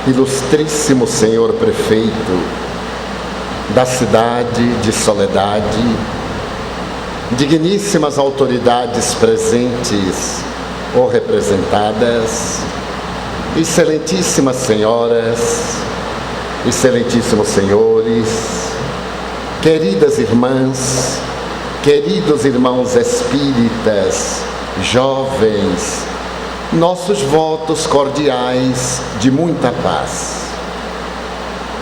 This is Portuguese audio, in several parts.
Ilustríssimo senhor prefeito da cidade de Soledade, digníssimas autoridades presentes ou representadas, excelentíssimas senhoras, excelentíssimos senhores, queridas irmãs, queridos irmãos espíritas, jovens, nossos votos cordiais de muita paz.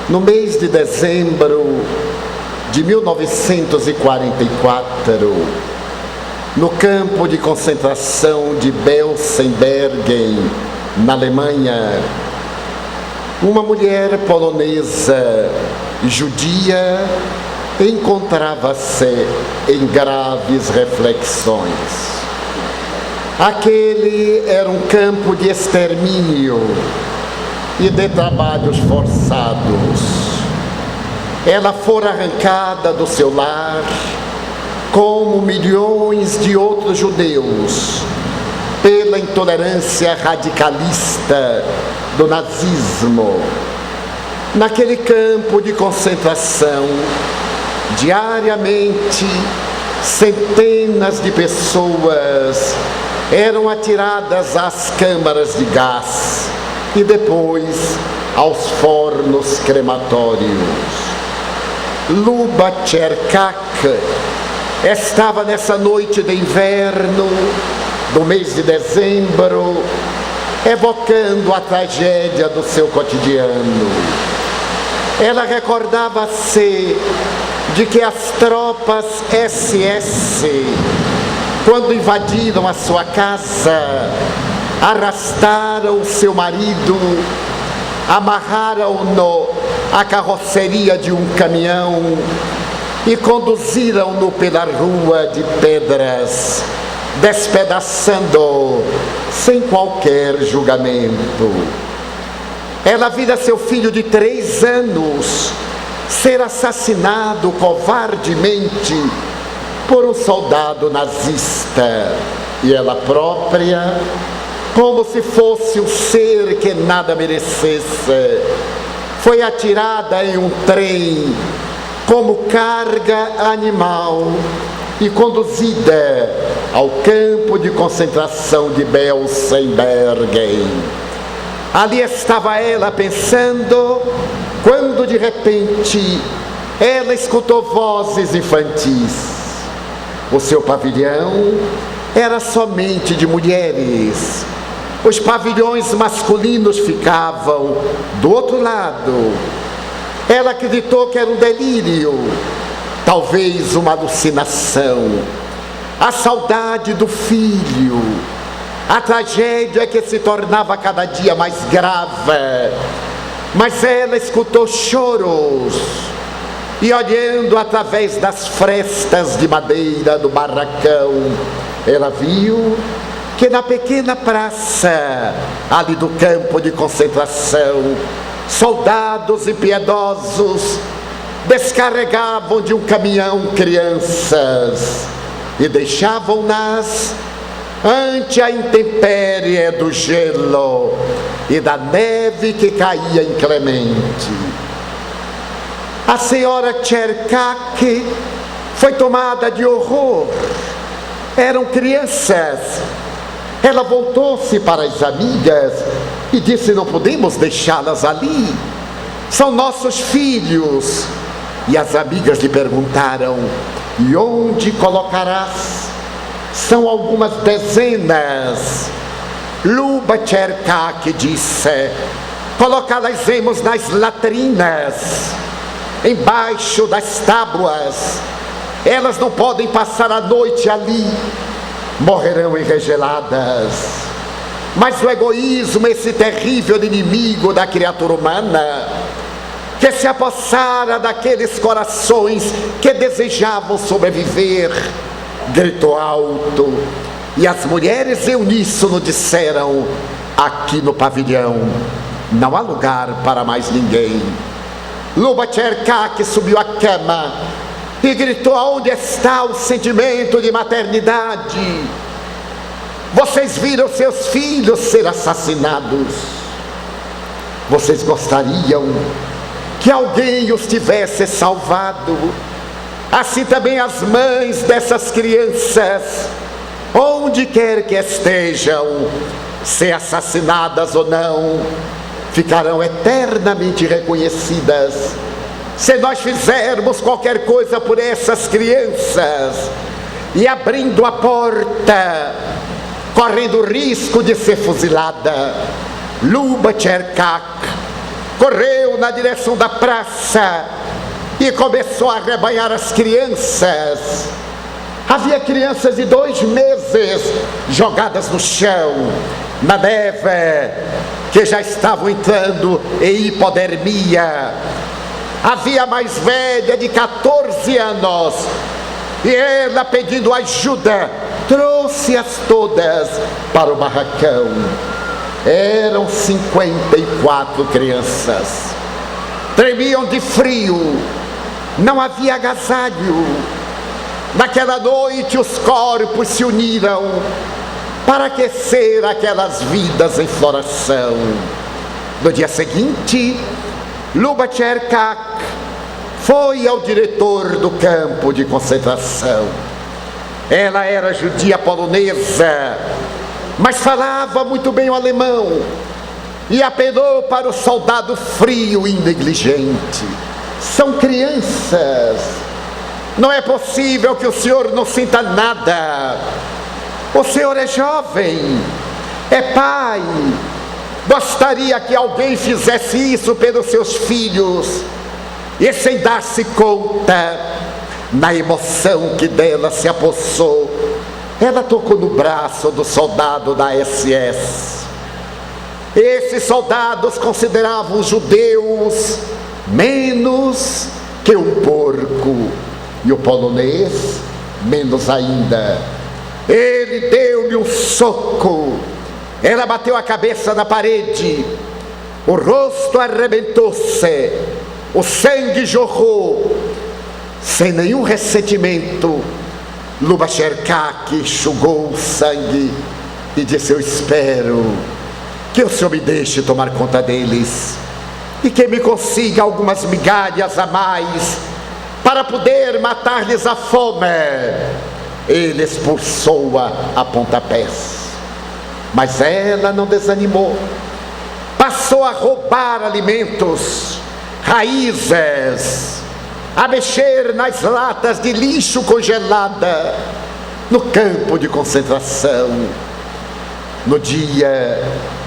No mês de dezembro de 1944, no campo de concentração de Belsenbergen, na Alemanha, uma mulher polonesa judia encontrava-se em graves reflexões. Aquele era um campo de extermínio e de trabalhos forçados. Ela fora arrancada do seu lar, como milhões de outros judeus, pela intolerância radicalista do nazismo. Naquele campo de concentração, diariamente, centenas de pessoas eram atiradas às câmaras de gás e depois aos fornos crematórios. Luba Cherkak estava nessa noite de inverno do mês de dezembro, evocando a tragédia do seu cotidiano. Ela recordava-se de que as tropas SS, quando invadiram a sua casa, arrastaram o seu marido, amarraram-no à carroceria de um caminhão e conduziram-no pela rua de pedras, despedaçando sem qualquer julgamento. Ela vira seu filho de 3 anos ser assassinado covardemente por um soldado nazista, e ela própria, como se fosse um ser que nada merecesse, foi atirada em um trem como carga animal e conduzida ao campo de concentração de Belsenbergen. Ali estava ela pensando, quando de repente ela escutou vozes infantis. O seu pavilhão era somente de mulheres. Os pavilhões masculinos ficavam do outro lado. Ela acreditou que era um delírio, talvez uma alucinação. A saudade do filho, a tragédia que se tornava cada dia mais grave. Mas ela escutou choros e, olhando através das frestas de madeira do barracão, ela viu que na pequena praça, ali do campo de concentração, soldados impiedosos descarregavam de um caminhão crianças e deixavam-nas ante a intempérie do gelo e da neve que caía inclemente. A senhora Cherkak foi tomada de horror. Eram crianças. Ela voltou-se para as amigas e disse: não podemos deixá-las ali, são nossos filhos. E as amigas lhe perguntaram: e onde colocarás? São algumas dezenas. Luba Cherkak disse: colocá-las-emos nas latrinas, embaixo das tábuas. Elas não podem passar a noite ali, morrerão enregeladas. Mas o egoísmo, esse terrível inimigo da criatura humana, que se apossara daqueles corações que desejavam sobreviver, gritou alto, e as mulheres em uníssono disseram: aqui no pavilhão não há lugar para mais ninguém. Luba Cherkak subiu à cama e gritou: aonde está o sentimento de maternidade? Vocês viram seus filhos ser assassinados. Vocês gostariam que alguém os tivesse salvado? Assim também as mães dessas crianças, onde quer que estejam, se assassinadas ou não, ficarão eternamente reconhecidas. Se nós fizermos qualquer coisa por essas crianças, e abrindo a porta, correndo o risco de ser fuzilada, Luba Cherkak correu na direção da praça e começou a arrebanhar as crianças. Havia crianças de 2 meses jogadas no chão, na neve, que já estavam entrando em hipodermia. Havia a mais velha de 14 anos, e ela, pedindo ajuda, trouxe-as todas para o barracão. Eram 54 crianças. Tremiam de frio, não havia agasalho. Naquela noite os corpos se uniram para aquecer aquelas vidas em floração. No dia seguinte, Luba Cherkak foi ao diretor do campo de concentração. Ela era judia polonesa, mas falava muito bem o alemão, e apelou para o soldado frio e negligente. São crianças, não é possível que o senhor não sinta nada. O senhor é jovem, é pai, gostaria que alguém fizesse isso pelos seus filhos. E sem dar-se conta, na emoção que dela se apossou, ela tocou no braço do soldado da SS. Esses soldados consideravam os judeus menos que um porco, e o polonês menos ainda. Ele deu-lhe um soco, ela bateu a cabeça na parede, o rosto arrebentou-se, o sangue jorrou. Sem nenhum ressentimento, Luba Cherkak enxugou o sangue e disse: eu espero que o senhor me deixe tomar conta deles, e que me consiga algumas migalhas a mais, para poder matar-lhes a fome. Ele expulsou-a a pontapés, mas ela não desanimou. Passou a roubar alimentos, raízes, a mexer nas latas de lixo congelada no campo de concentração. No dia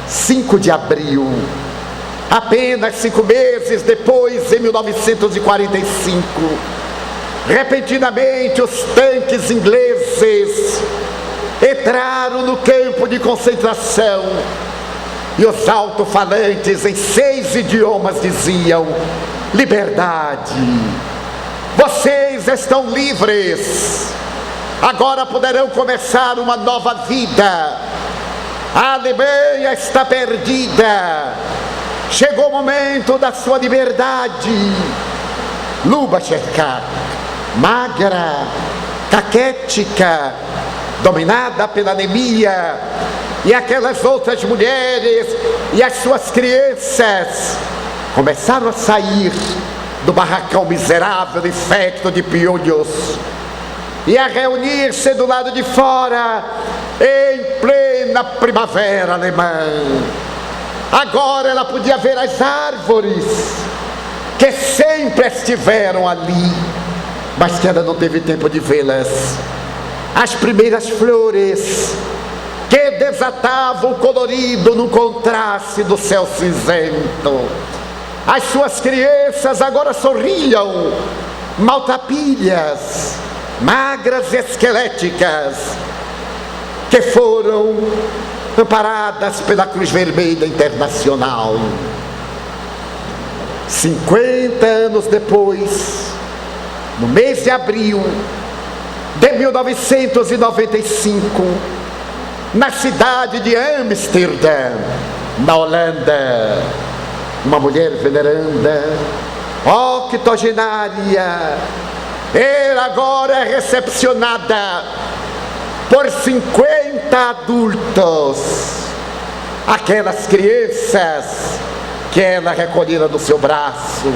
5 de abril, apenas 5 meses depois, em 1945, repentinamente os tanques ingleses entraram no campo de concentração, e os alto-falantes em 6 idiomas diziam: liberdade, vocês estão livres, agora poderão começar uma nova vida. A Alemanha está perdida, chegou o momento da sua liberdade. Luba Cherkak, magra, caquética, dominada pela anemia, e aquelas outras mulheres e as suas crianças começaram a sair do barracão miserável infecto de piolhos e a reunir-se do lado de fora em plena primavera alemã. Agora ela podia ver as árvores que sempre estiveram ali, mas que ela não teve tempo de vê-las. As primeiras flores que desatavam o colorido no contraste do céu cinzento. As suas crianças agora sorriam, maltrapilhas, magras e esqueléticas, que foram amparadas pela Cruz Vermelha Internacional. 50 anos depois, no mês de abril de 1995, na cidade de Amsterdã, na Holanda, uma mulher veneranda, octogenária, era agora recepcionada por 50 adultos. Aquelas crianças que ela recolhera no seu braço.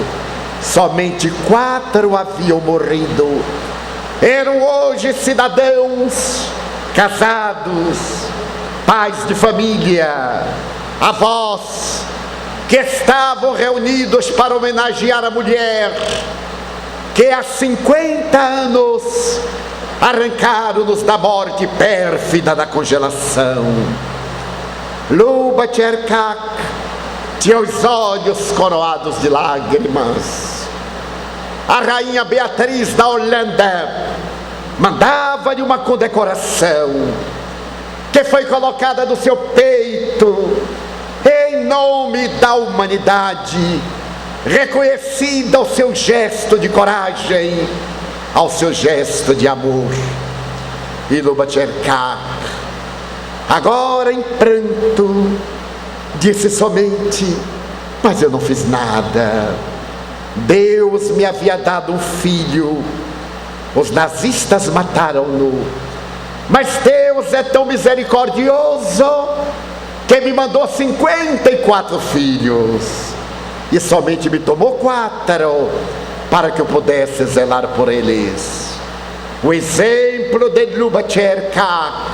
Somente 4 haviam morrido. Eram hoje cidadãos, casados, pais de família, avós, que estavam reunidos para homenagear a mulher que há 50 anos arrancaram-nos da morte pérfida da congelação. Luba Tcherkak tinha os olhos coroados de lágrimas. A rainha Beatriz da Holanda mandava-lhe uma condecoração que foi colocada no seu peito em nome da humanidade, reconhecida ao seu gesto de coragem, ao seu gesto de amor. E Luba Tcherkak, agora em pranto, disse somente: mas eu não fiz nada. Deus me havia dado um filho, os nazistas mataram-no, mas Deus é tão misericordioso que me mandou 54 filhos e somente me tomou 4 para que eu pudesse zelar por eles. O exemplo de Luba Tcherkak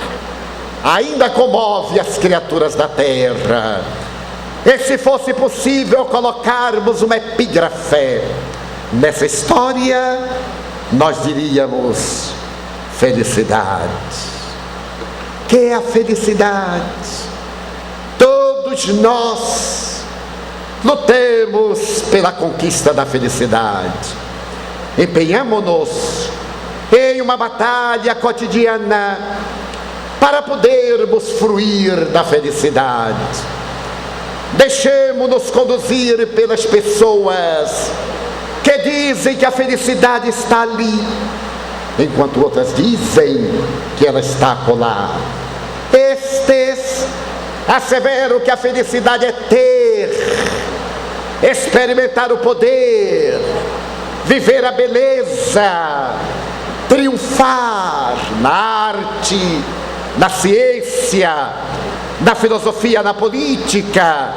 ainda comove as criaturas da terra. E se fosse possível colocarmos uma epígrafe nessa história, nós diríamos: felicidade. Que é a felicidade? Todos nós lutemos pela conquista da felicidade. Empenhamo-nos em uma batalha cotidiana para podermos fruir da felicidade. Deixemos-nos conduzir pelas pessoas que dizem que a felicidade está ali, enquanto outras dizem que ela está acolá. Estes asseveram que a felicidade é ter, experimentar o poder, viver a beleza, triunfar na arte, na ciência, na filosofia, na política,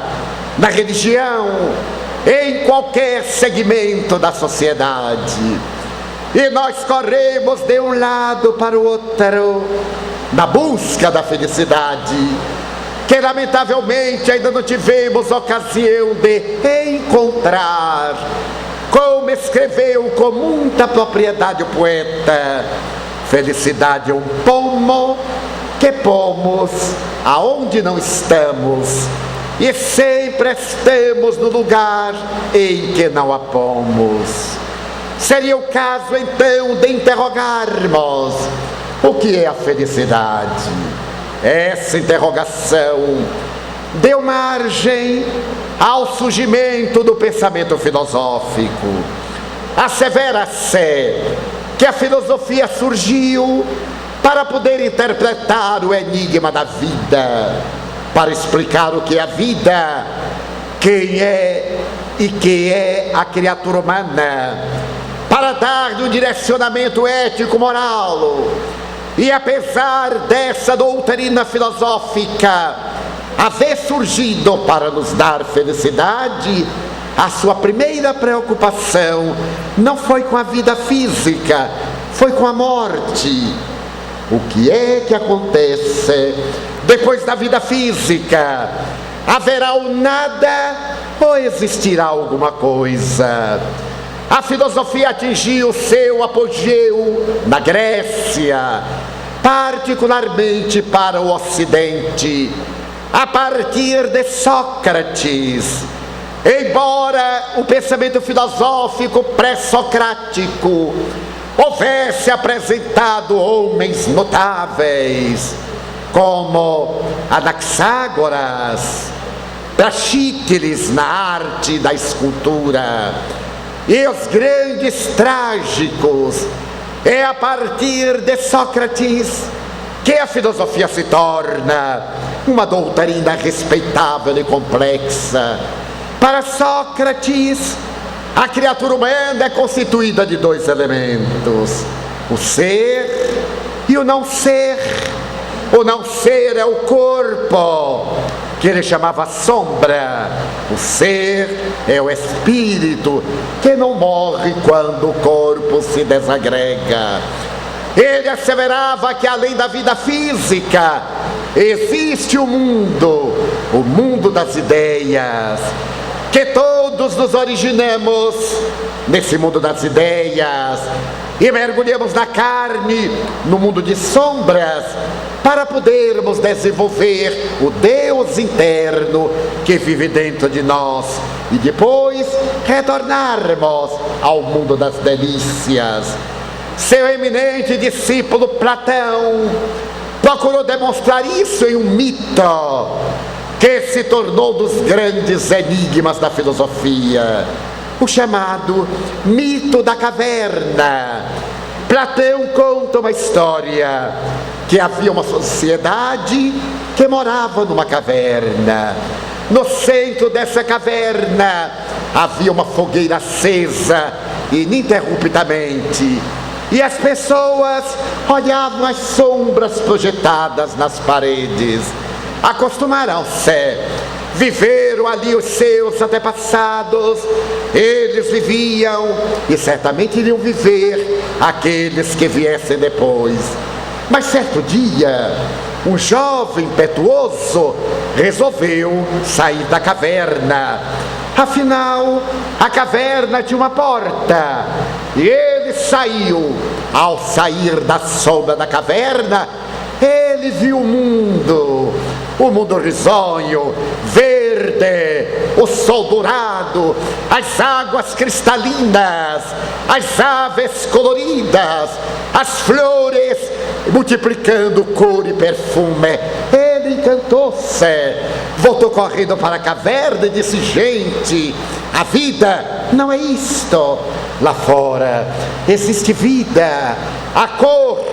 na religião, em qualquer segmento da sociedade. E nós corremos de um lado para o outro na busca da felicidade, que lamentavelmente ainda não tivemos ocasião de encontrar. Como escreveu com muita propriedade o poeta: felicidade é um pomo que pomos aonde não estamos, e sempre estamos no lugar em que não a pomos. Seria o caso então de interrogarmos: o que é a felicidade? Essa interrogação deu margem ao surgimento do pensamento filosófico. Assevera-se que a filosofia surgiu para poder interpretar o enigma da vida, para explicar o que é a vida, quem é e que é a criatura humana, para dar-lhe um direcionamento ético-moral. E apesar dessa doutrina filosófica haver surgido para nos dar felicidade, a sua primeira preocupação não foi com a vida física, foi com a morte. O que é que acontece depois da vida física? Haverá o nada ou existirá alguma coisa? A filosofia atingiu seu apogeu na Grécia, particularmente para o Ocidente, a partir de Sócrates. Embora o pensamento filosófico pré-socrático houvesse apresentado homens notáveis como Anaxágoras, Praxíteles na arte da escultura, e os grandes trágicos, é a partir de Sócrates que a filosofia se torna uma doutrina respeitável e complexa. Para Sócrates, a criatura humana é constituída de 2 elementos: o ser e o não ser. O não ser é o corpo, que ele chamava sombra. O ser é o espírito que não morre quando o corpo se desagrega. Ele asseverava que além da vida física existe o mundo das ideias, que todos nos originamos nesse mundo das ideias e mergulhamos na carne, no mundo de sombras, para podermos desenvolver o Deus interno que vive dentro de nós e depois retornarmos ao mundo das delícias. Seu eminente discípulo Platão procurou demonstrar isso em um mito que se tornou dos grandes enigmas da filosofia, o chamado mito da caverna. Platão conta uma história que havia uma sociedade que morava numa caverna. No centro dessa caverna havia uma fogueira acesa ininterruptamente, e as pessoas olhavam as sombras projetadas nas paredes. Acostumaram-se, viveram ali os seus antepassados, eles viviam e certamente iriam viver aqueles que viessem depois. Mas certo dia, um jovem impetuoso resolveu sair da caverna. Afinal, a caverna tinha uma porta e ele saiu. Ao sair da sombra da caverna, ele viu o mundo risonho, verde, o sol dourado, as águas cristalinas, as aves coloridas, as flores multiplicando cor e perfume. Ele encantou-se, voltou correndo para a caverna e disse: gente, a vida não é isto. Lá fora existe vida, a cor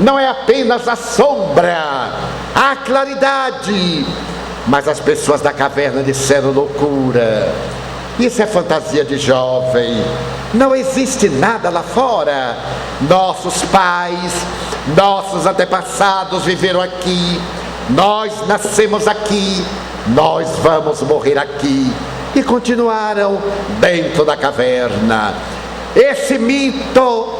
não é apenas a sombra, a claridade. Mas as pessoas da caverna disseram: loucura, isso é fantasia de jovem, não existe nada lá fora. Nossos pais, nossos antepassados viveram aqui, nós nascemos aqui, nós vamos morrer aqui. E continuaram dentro da caverna. Esse mito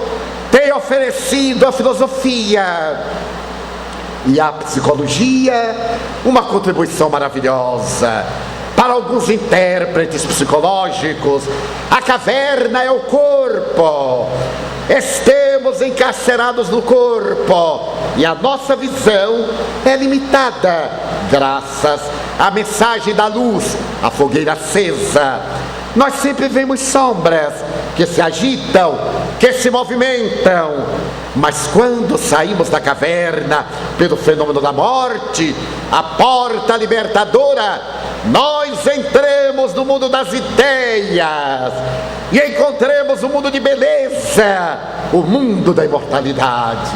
tem oferecido à filosofia e à psicologia uma contribuição maravilhosa. Para alguns intérpretes psicológicos, a caverna é o corpo. Estamos encarcerados no corpo e a nossa visão é limitada graças à mensagem da luz, a fogueira acesa. Nós sempre vemos sombras que se agitam, que se movimentam. Mas quando saímos da caverna pelo fenômeno da morte, a porta libertadora, nós entramos no mundo das ideias e encontramos o mundo de beleza, o mundo da imortalidade.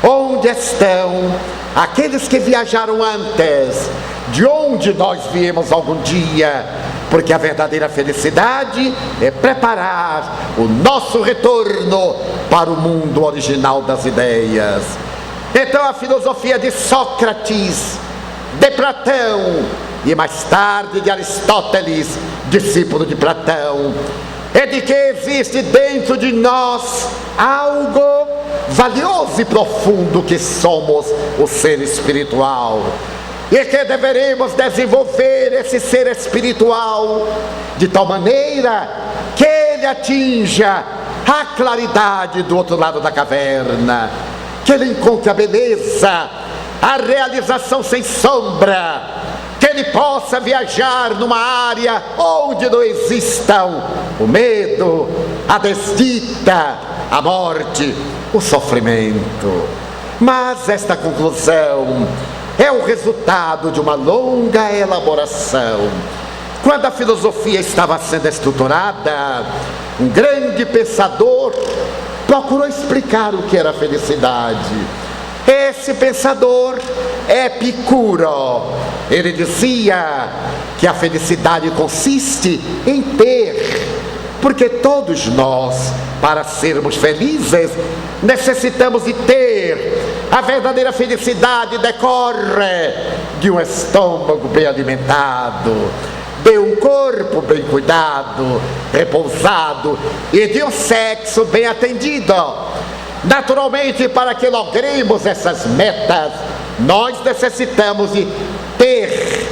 Onde estão aqueles que viajaram antes, de onde nós viemos algum dia? Porque a verdadeira felicidade é preparar o nosso retorno para o mundo original das ideias. Então a filosofia de Sócrates, de Platão e mais tarde de Aristóteles, discípulo de Platão, é de que existe dentro de nós algo valioso e profundo, que somos o ser espiritual, e que deveremos desenvolver esse ser espiritual de tal maneira que ele atinja a claridade do outro lado da caverna, que ele encontre a beleza, a realização sem sombra, que ele possa viajar numa área onde não existam o medo, a desdita, a morte, o sofrimento. Mas esta conclusão é o resultado de uma longa elaboração. Quando a filosofia estava sendo estruturada, um grande pensador procurou explicar o que era a felicidade. Esse pensador é Epicuro. Ele dizia que a felicidade consiste em ter, porque todos nós, para sermos felizes, necessitamos de ter. A verdadeira felicidade decorre de um estômago bem alimentado, de um corpo bem cuidado, repousado e de um sexo bem atendido. Naturalmente, para que logremos essas metas, nós necessitamos de ter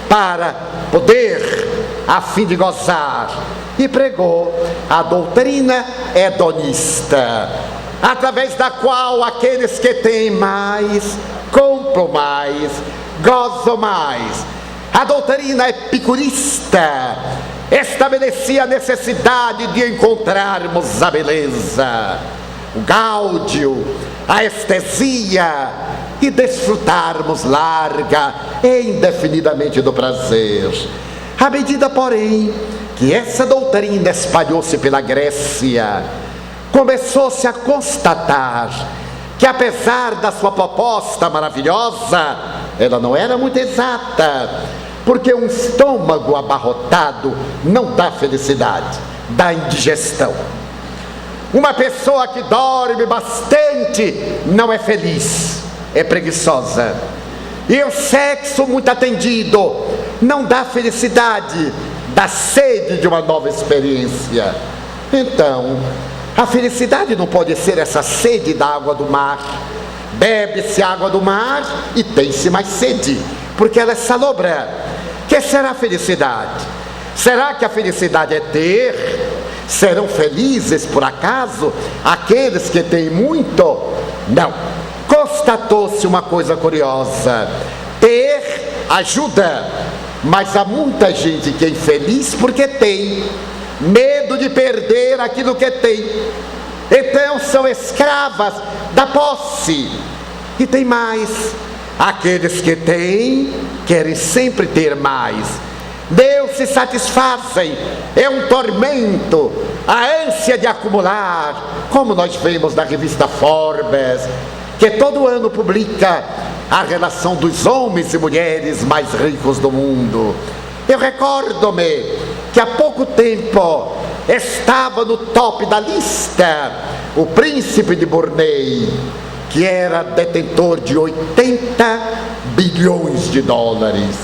para poder, a fim de gozar. E pregou a doutrina hedonista, através da qual aqueles que têm mais, compram mais, gozam mais. A doutrina epicurista estabelecia a necessidade de encontrarmos a beleza, o gáudio, a estesia e desfrutarmos larga e indefinidamente do prazer. À medida, porém, que essa doutrina espalhou-se pela Grécia, começou-se a constatar que, apesar da sua proposta maravilhosa, ela não era muito exata, porque um estômago abarrotado não dá felicidade, dá indigestão. Uma pessoa que dorme bastante não é feliz, é preguiçosa. E o sexo muito atendido não dá felicidade, dá sede de uma nova experiência. Então, a felicidade não pode ser essa sede da água do mar. Bebe-se água do mar e tem-se mais sede, porque ela é salobra. Que será a felicidade? Será que a felicidade é ter? Serão felizes, por acaso, aqueles que têm muito? Não. Constatou-se uma coisa curiosa: ter ajuda, mas há muita gente que é infeliz porque tem medo de perder aquilo que tem. Então são escravas da posse. E tem mais: aqueles que têm querem sempre ter mais, não se satisfazem, é um tormento, a ânsia de acumular, como nós vemos na revista Forbes, que todo ano publica a relação dos homens e mulheres mais ricos do mundo. Eu recordo-me que há pouco tempo estava no top da lista o príncipe de Brunei, que era detentor de 80 bilhões de dólares,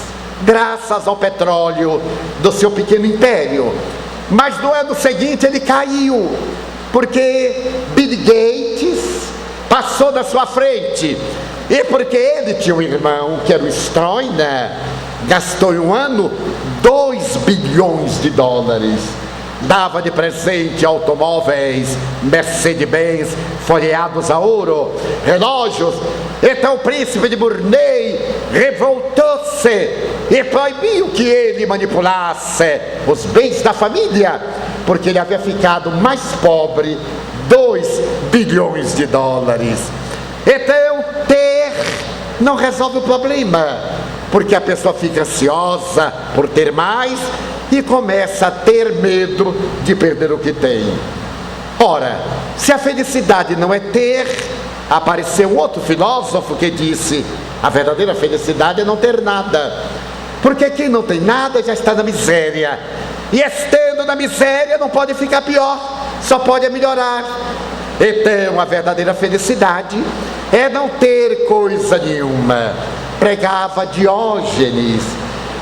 graças ao petróleo do seu pequeno império. Mas no ano seguinte ele caiu, porque Bill Gates passou na sua frente, e porque ele tinha um irmão que era o Stroessner, gastou em um ano 2 bilhões de dólares, dava de presente automóveis Mercedes-Benz folheados a ouro, relógios. Então o príncipe de Brunei revoltou-se e proibiu que ele manipulasse os bens da família, porque ele havia ficado mais pobre, 2 bilhões de dólares. Então ter não resolve o problema, porque a pessoa fica ansiosa por ter mais e começa a ter medo de perder o que tem. Ora, se a felicidade não é ter, apareceu um outro filósofo que disse: a verdadeira felicidade é não ter nada, porque quem não tem nada já está na miséria, e estando na miséria não pode ficar pior, só pode melhorar. Então a verdadeira felicidade é não ter coisa nenhuma. Pregava Diógenes.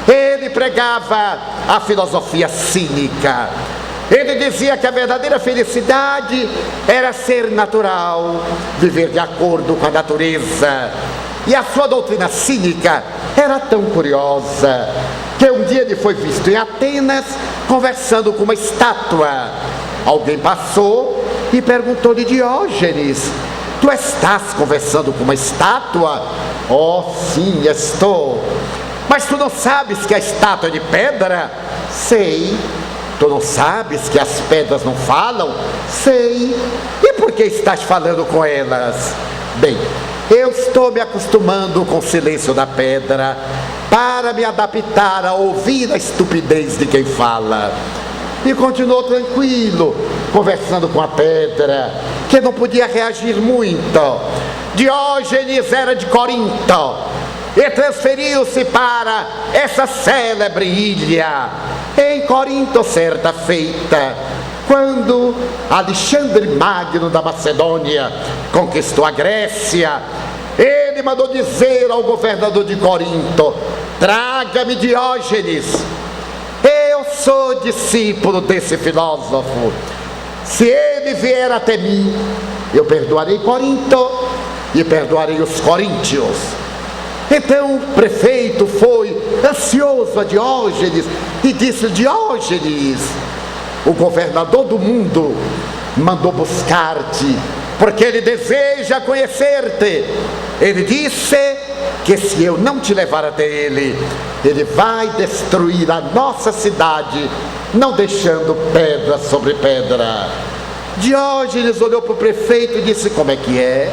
Ele pregava a filosofia cínica. Ele dizia que a verdadeira felicidade era ser natural, viver de acordo com a natureza. E a sua doutrina cínica era tão curiosa que um dia ele foi visto em Atenas conversando com uma estátua. Alguém passou e perguntou-lhe: Diógenes, tu estás conversando com uma estátua? Oh, sim, estou. Mas tu não sabes que a estátua é de pedra? Sei. Tu não sabes que as pedras não falam? Sei. E por que estás falando com elas? Bem, eu estou me acostumando com o silêncio da pedra para me adaptar a ouvir a estupidez de quem fala. E continuou tranquilo, conversando com a pedra, que não podia reagir muito. Diógenes era de Corinto e transferiu-se para essa célebre ilha. Em Corinto, certa feita, quando Alexandre Magno da Macedônia conquistou a Grécia, ele ele mandou dizer ao governador de Corinto: traga-me Diógenes, eu sou discípulo desse filósofo. Se ele vier até mim, eu perdoarei Corinto e perdoarei os coríntios. Então o prefeito foi ansioso a Diógenes e disse: Diógenes, o governador do mundo mandou buscar-te, porque ele deseja conhecer-te. Ele disse que se eu não te levar até ele, ele vai destruir a nossa cidade, não deixando pedra sobre pedra. Diógenes olhou para o prefeito e disse: como é que é?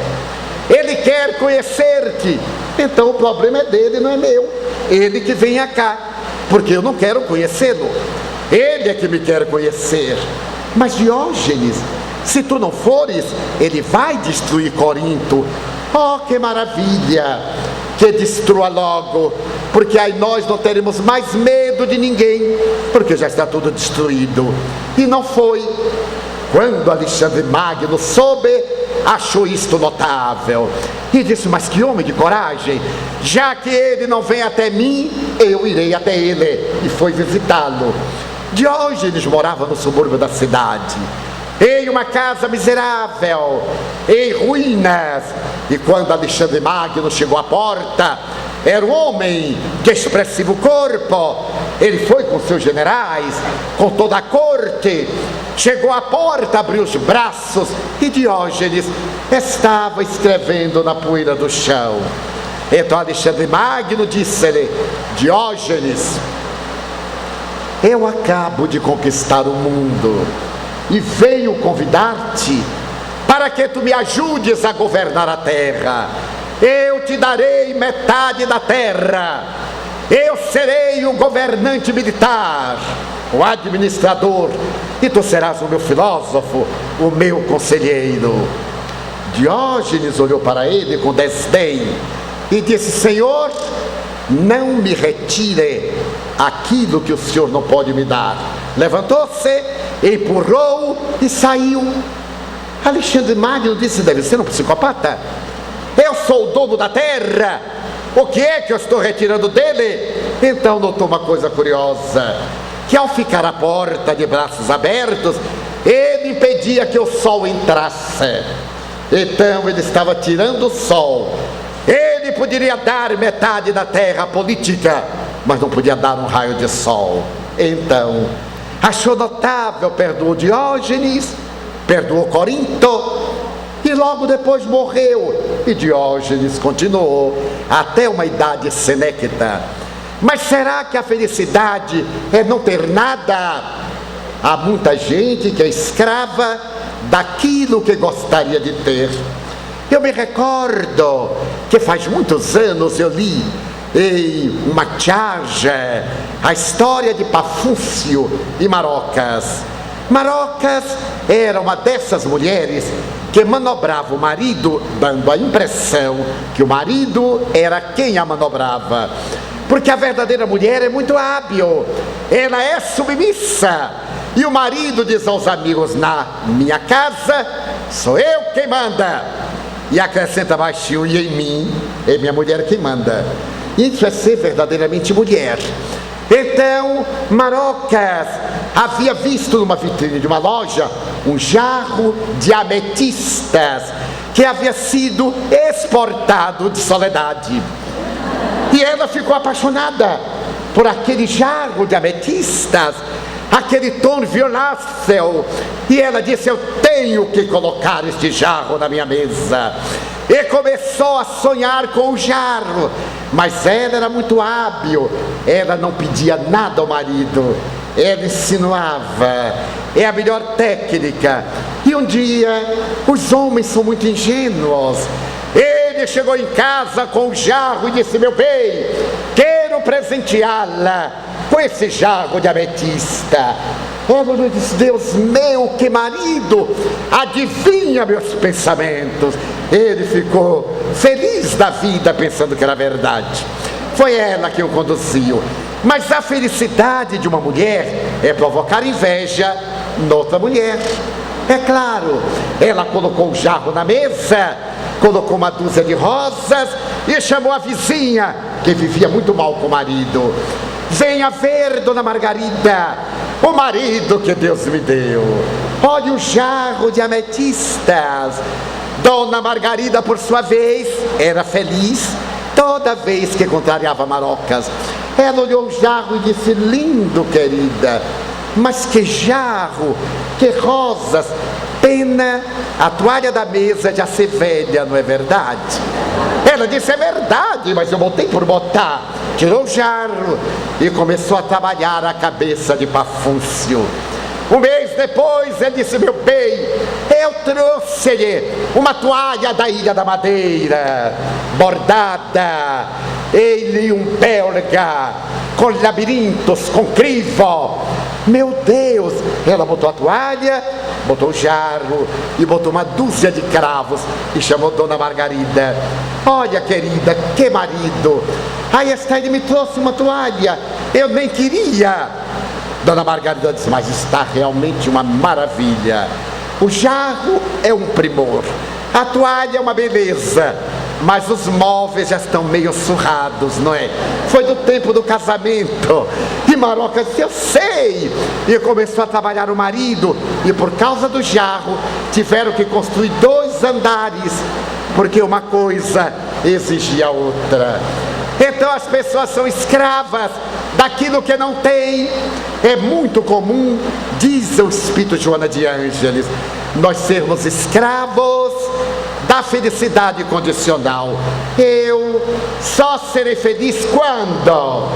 Ele quer conhecer-te, então o problema é dele, não é meu. Ele que venha cá, porque eu não quero conhecê-lo. Ele é que me quer conhecer. Mas Diógenes, se tu não fores, ele vai destruir Corinto. Oh, que maravilha! Que destrua logo, porque aí nós não teremos mais medo de ninguém, porque já está tudo destruído. E não foi. Quando Alexandre Magno soube, achou isto notável e disse: mas que homem de coragem! Já que ele não vem até mim, eu irei até ele. E foi visitá-lo. Diógenes morava no subúrbio da cidade, em uma casa miserável, em ruínas. E quando Alexandre Magno chegou à porta, era um homem de expressivo corpo. Ele foi com seus generais, com toda a corte. Chegou à porta, abriu os braços e Diógenes estava escrevendo na poeira do chão. Então Alexandre Magno disse-lhe: Diógenes, eu acabo de conquistar o mundo e venho convidar-te para que tu me ajudes a governar a terra. Eu te darei metade da terra. Eu serei o governante militar, o administrador, e tu serás o meu filósofo, o meu conselheiro. Diógenes olhou para ele com desdém e disse: Senhor, não me retire aquilo que o Senhor não pode me dar. Levantou-se, empurrou e saiu. Alexandre Magno disse: deve ser um psicopata. Eu sou o dono da terra, o que é que eu estou retirando dele? Então notou uma coisa curiosa, que ao ficar à porta de braços abertos, ele impedia que o sol entrasse. Então ele estava tirando o sol. Ele poderia dar metade da terra política, mas não podia dar um raio de sol. Então achou notável, perdoou Diógenes, perdoou Corinto, e logo depois morreu. E Diógenes continuou até uma idade senecta. Mas será que a felicidade é não ter nada? Há muita gente que é escrava daquilo que gostaria de ter. Eu me recordo que faz muitos anos eu li em uma charge a história de Pafúcio e Marocas. Marocas era uma dessas mulheres que manobrava o marido, dando a impressão que o marido era quem a manobrava. Porque a verdadeira mulher é muito hábil, ela é submissa. E o marido diz aos amigos: na minha casa sou eu quem manda. E acrescenta baixinho: e em mim é minha mulher quem manda. Isso é ser verdadeiramente mulher. Então Marocas havia visto numa vitrine de uma loja um jarro de ametistas que havia sido exportado de Soledade. E ela ficou apaixonada por aquele jarro de ametistas, aquele tom violáceo. E ela disse: eu tenho que colocar este jarro na minha mesa. E começou a sonhar com o jarro. Mas ela era muito hábil. Ela não pedia nada ao marido, ela insinuava. É a melhor técnica. E um dia, os homens são muito ingênuos. Ele chegou em casa com o jarro e disse: meu bem, quero presenteá-la com esse jarro de ametista. Ela disse: Deus meu, que marido, adivinha meus pensamentos. Ele ficou feliz da vida, pensando que era verdade. Foi ela que o conduziu. Mas a felicidade de uma mulher é provocar inveja noutra mulher. É claro, ela colocou o jarro na mesa colocou uma dúzia de rosas e chamou a vizinha, que vivia muito mal com o marido. Venha ver, dona Margarida, o marido que Deus me deu. Olha o jarro de ametistas. Dona Margarida, por sua vez, era feliz toda vez que contrariava Marocas. Ela olhou o jarro e disse: lindo, querida, mas que jarro, que rosas. Pena a toalha da mesa já ser velha, não é verdade? Ela disse: é verdade, mas eu botei por botar. Tirou o jarro e começou a trabalhar a cabeça de Pafúncio. Um mês depois ele disse: meu bem, eu trouxe-lhe uma toalha da Ilha da Madeira, bordada, ele um belga, com labirintos, com crivo. Meu Deus! Ela botou a toalha, botou o jarro e botou uma dúzia de cravos e chamou Dona Margarida. Olha, querida, que marido! Aí ele me trouxe uma toalha, eu nem queria. Dona Margarida disse: mas está realmente uma maravilha. O jarro é um primor, a toalha é uma beleza, mas os móveis já estão meio surrados, não é? Foi do tempo do casamento. E Maroca disse: eu sei. E começou a trabalhar o marido, e por causa do jarro tiveram que construir 2 andares, porque uma coisa exigia a outra. Então as pessoas são escravas daquilo que não tem. É muito comum, diz o Espírito Joana de Ângeles, nós sermos escravos da felicidade condicional. Eu só serei feliz quando?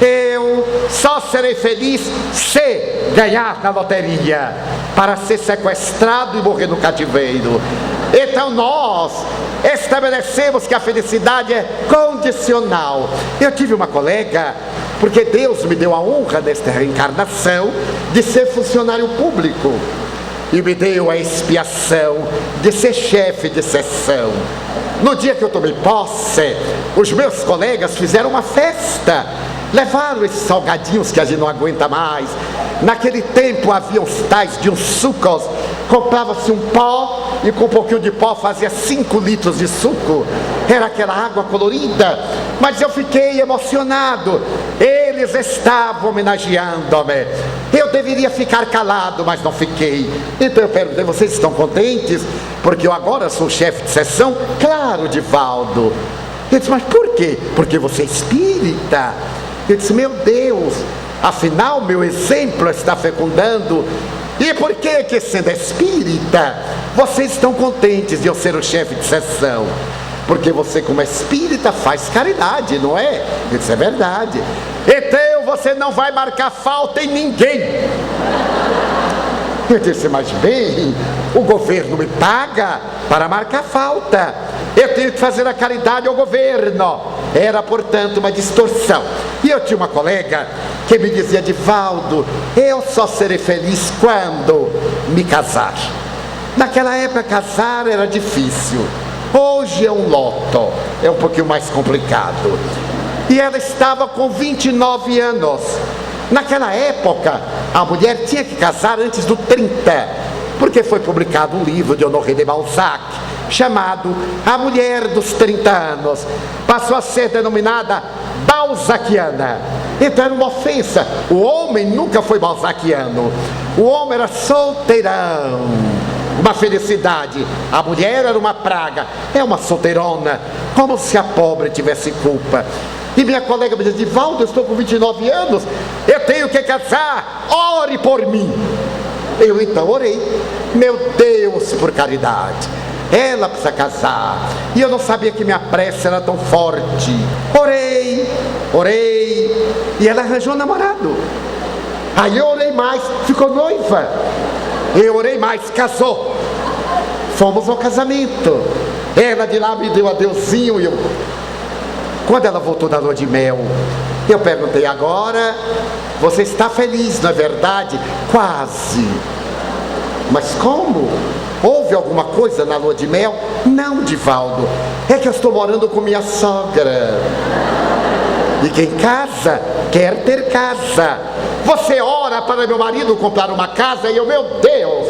Eu só serei feliz se ganhar na loteria, para ser sequestrado e morrer no cativeiro. Então nós estabelecemos que a felicidade é condicional. Eu tive uma colega, porque Deus me deu a honra nesta reencarnação de ser funcionário público, e me deu a expiação de ser chefe de seção. No dia que eu tomei posse, os meus colegas fizeram uma festa, levaram esses salgadinhos que a gente não aguenta mais. Naquele tempo havia uns tais de uns sucos, comprava-se um pó e com um pouquinho de pó fazia 5 litros de suco. Era aquela água colorida, mas eu fiquei emocionado. Eles estavam homenageando-me. Eu deveria ficar calado, mas não fiquei. Então eu perguntei: vocês estão contentes? Porque eu agora sou chefe de seção? Claro, Divaldo. Ele disse: mas por quê? Porque você é espírita. Eu disse: meu Deus, afinal meu exemplo está fecundando. E por que sendo espírita, vocês estão contentes de eu ser o chefe de seção? Porque você, como espírita, faz caridade, não é? Eu disse: é verdade. Então você não vai marcar falta em ninguém. Eu disse: mas bem, o governo me paga para marcar falta, eu tenho que fazer a caridade ao governo. Era, portanto, uma distorção. E eu tinha uma colega que me dizia: Divaldo, eu só serei feliz quando me casar. Naquela época casar era difícil, hoje é um loto, é um pouquinho mais complicado. E ela estava com 29 anos. Naquela época, a mulher tinha que casar antes do 30, porque foi publicado um livro de Honoré de Balzac, chamado A Mulher dos 30 Anos. Passou a ser denominada balzaquiana. Então era uma ofensa. O homem nunca foi balzaquiano. O homem era solteirão, uma felicidade. A mulher era uma praga, é uma solteirona, como se a pobre tivesse culpa. E minha colega me disse: Divaldo, eu estou com 29 anos, eu tenho que casar, ore por mim. Eu então orei: meu Deus, por caridade, ela precisa casar. E eu não sabia que minha prece era tão forte. Orei, e ela arranjou um namorado. Aí eu orei mais, ficou noiva. Eu orei mais, casou. Fomos ao casamento. Ela de lá me deu adeusinho e eu... Quando ela voltou da lua de mel, eu perguntei: agora você está feliz, não é verdade? Quase. Mas como? Houve alguma coisa na lua de mel? Não, Divaldo, é que eu estou morando com minha sogra. E quem casa, quer ter casa. Você ora para meu marido comprar uma casa e eu: meu Deus,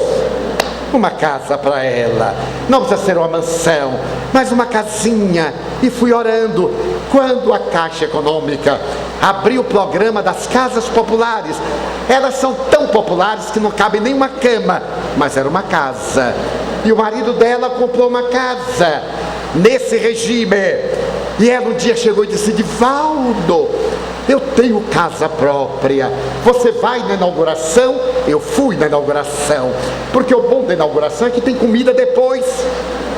uma casa para ela. Não precisa ser uma mansão, mas uma casinha. E fui orando. Quando a Caixa Econômica abriu o programa das casas populares, elas são tão populares que não cabe nem uma cama, mas era uma casa. E o marido dela comprou uma casa nesse regime. E ela um dia chegou e disse: Divaldo, eu tenho casa própria. Você vai na inauguração? Eu fui na inauguração. Porque o bom da inauguração é que tem comida depois.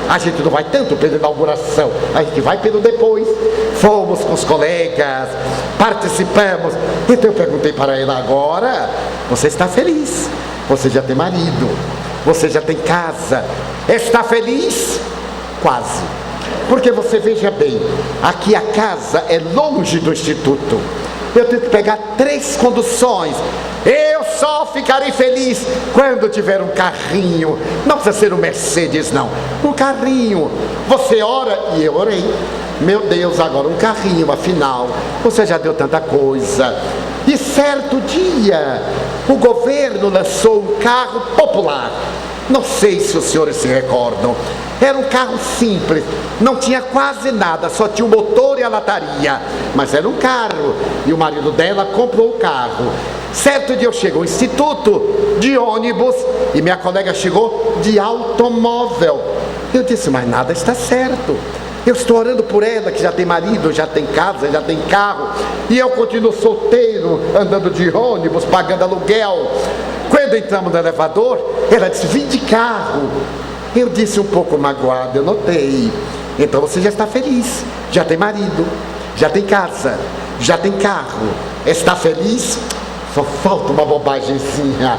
A gente não vai tanto pela inauguração, a gente vai pelo depois. Fomos com os colegas, participamos. Então eu perguntei para ela: agora você está feliz? Você já tem marido, você já tem casa. Está feliz? Quase. Porque você veja bem, aqui a casa é longe do instituto. Eu tenho que pegar 3 conduções. Eu só ficarei feliz quando tiver um carrinho. Não precisa ser um Mercedes, não. Um carrinho. Você ora e eu orei. Meu Deus, agora um carrinho, afinal. Você já deu tanta coisa. E certo dia, o governo lançou um carro popular. Não sei se os senhores se recordam. Era um carro simples, não tinha quase nada, só tinha o motor e a lataria. Mas era um carro, e o marido dela comprou o carro. Certo dia eu chego ao instituto de ônibus, e minha colega chegou de automóvel. Eu disse: mas nada está certo. Eu estou orando por ela, que já tem marido, já tem casa, já tem carro, e eu continuo solteiro, andando de ônibus, pagando aluguel. Quando entramos no elevador, ela disse: vim de carro. Eu disse, um pouco magoado: eu notei. Então você já está feliz, já tem marido, já tem casa, já tem carro. Está feliz? Só falta uma bobagemzinha.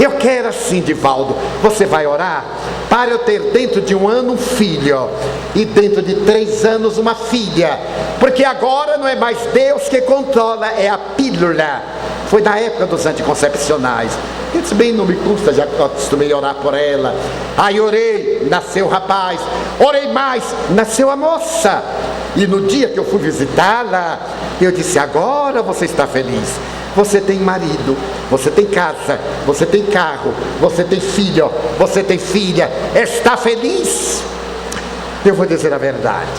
Eu quero assim, Divaldo. Você vai orar para eu ter dentro de 1 ano um filho, e dentro de 3 anos uma filha. Porque agora não é mais Deus que controla, é a pílula. Foi na época dos anticoncepcionais. Eu disse: bem, não me custa, já acostumei a orar por ela. Aí orei, nasceu o rapaz. Orei mais, nasceu a moça. E no dia que eu fui visitá-la, eu disse: agora você está feliz. Você tem marido, você tem casa, você tem carro, você tem filho, você tem filha. Está feliz? Eu vou dizer a verdade.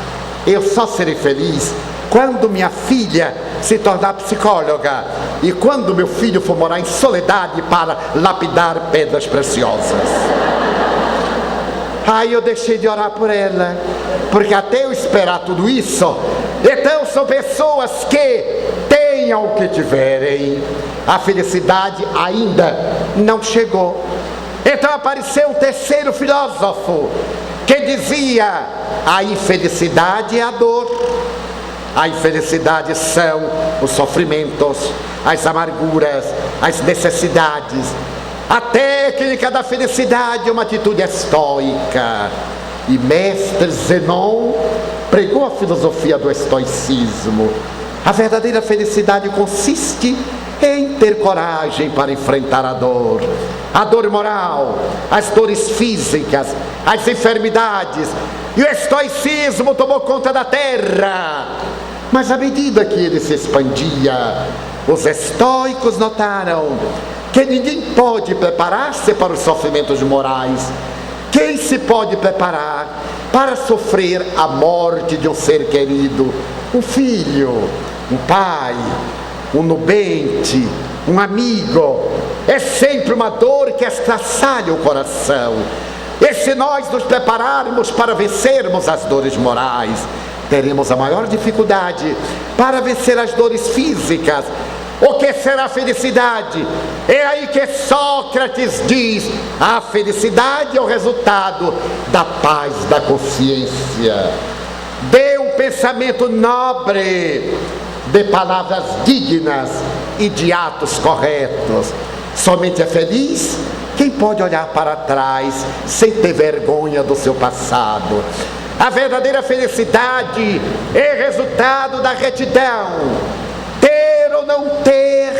Eu só serei feliz quando minha filha se tornar psicóloga, e quando meu filho for morar em Soledade para lapidar pedras preciosas. Aí eu deixei de orar por ela, porque até eu esperar tudo isso, então são pessoas que tenham o que tiverem, a felicidade ainda não chegou. Então apareceu um terceiro filósofo que dizia: a infelicidade é a dor. A infelicidade são os sofrimentos, as amarguras, as necessidades. A técnica da felicidade é uma atitude estoica. E mestre Zenon pregou a filosofia do estoicismo. A verdadeira felicidade consiste em ter coragem para enfrentar a dor moral, as dores físicas, as enfermidades. E o estoicismo tomou conta da terra. Mas à medida que ele se expandia, os estoicos notaram que ninguém pode preparar-se para os sofrimentos morais. Quem se pode preparar para sofrer a morte de um ser querido? Um filho, um pai, um nubente, um amigo. É sempre uma dor que estraçalha o coração. E se nós nos prepararmos para vencermos as dores morais, teremos a maior dificuldade para vencer as dores físicas. O que será a felicidade? É aí que Sócrates diz: a felicidade é o resultado da paz da consciência. Dê um pensamento nobre, de palavras dignas e de atos corretos. Somente é feliz quem pode olhar para trás sem ter vergonha do seu passado. A verdadeira felicidade é resultado da retidão. Ter ou não ter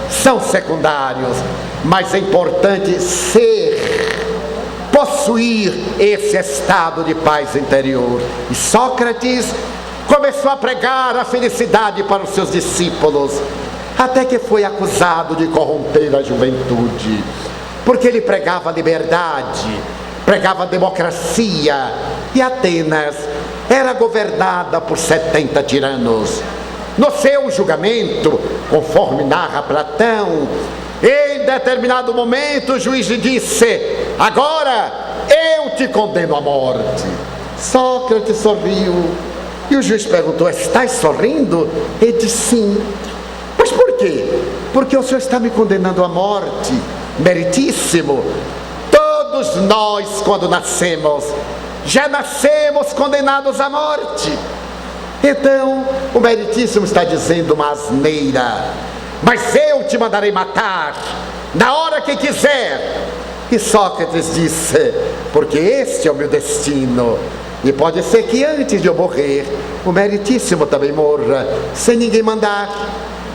são secundários, mas é importante ser, possuir esse estado de paz interior. E Sócrates começou a pregar a felicidade para os seus discípulos, até que foi acusado de corromper a juventude. porque ele pregava liberdade, pregava democracia, e Atenas era governada por 70 tiranos. No seu julgamento, conforme narra Platão, em determinado momento o juiz lhe disse: agora eu te condeno à morte. Sócrates sorriu, e o juiz perguntou: estás sorrindo? Ele disse: sim. Mas por quê? Porque o senhor está me condenando à morte. Meritíssimo, todos nós, quando nascemos, já nascemos condenados à morte. Então, o Meritíssimo está dizendo uma asneira. Mas eu te mandarei matar na hora que quiser. E Sócrates disse: porque este é o meu destino, e pode ser que antes de eu morrer, o Meritíssimo também morra, sem ninguém mandar.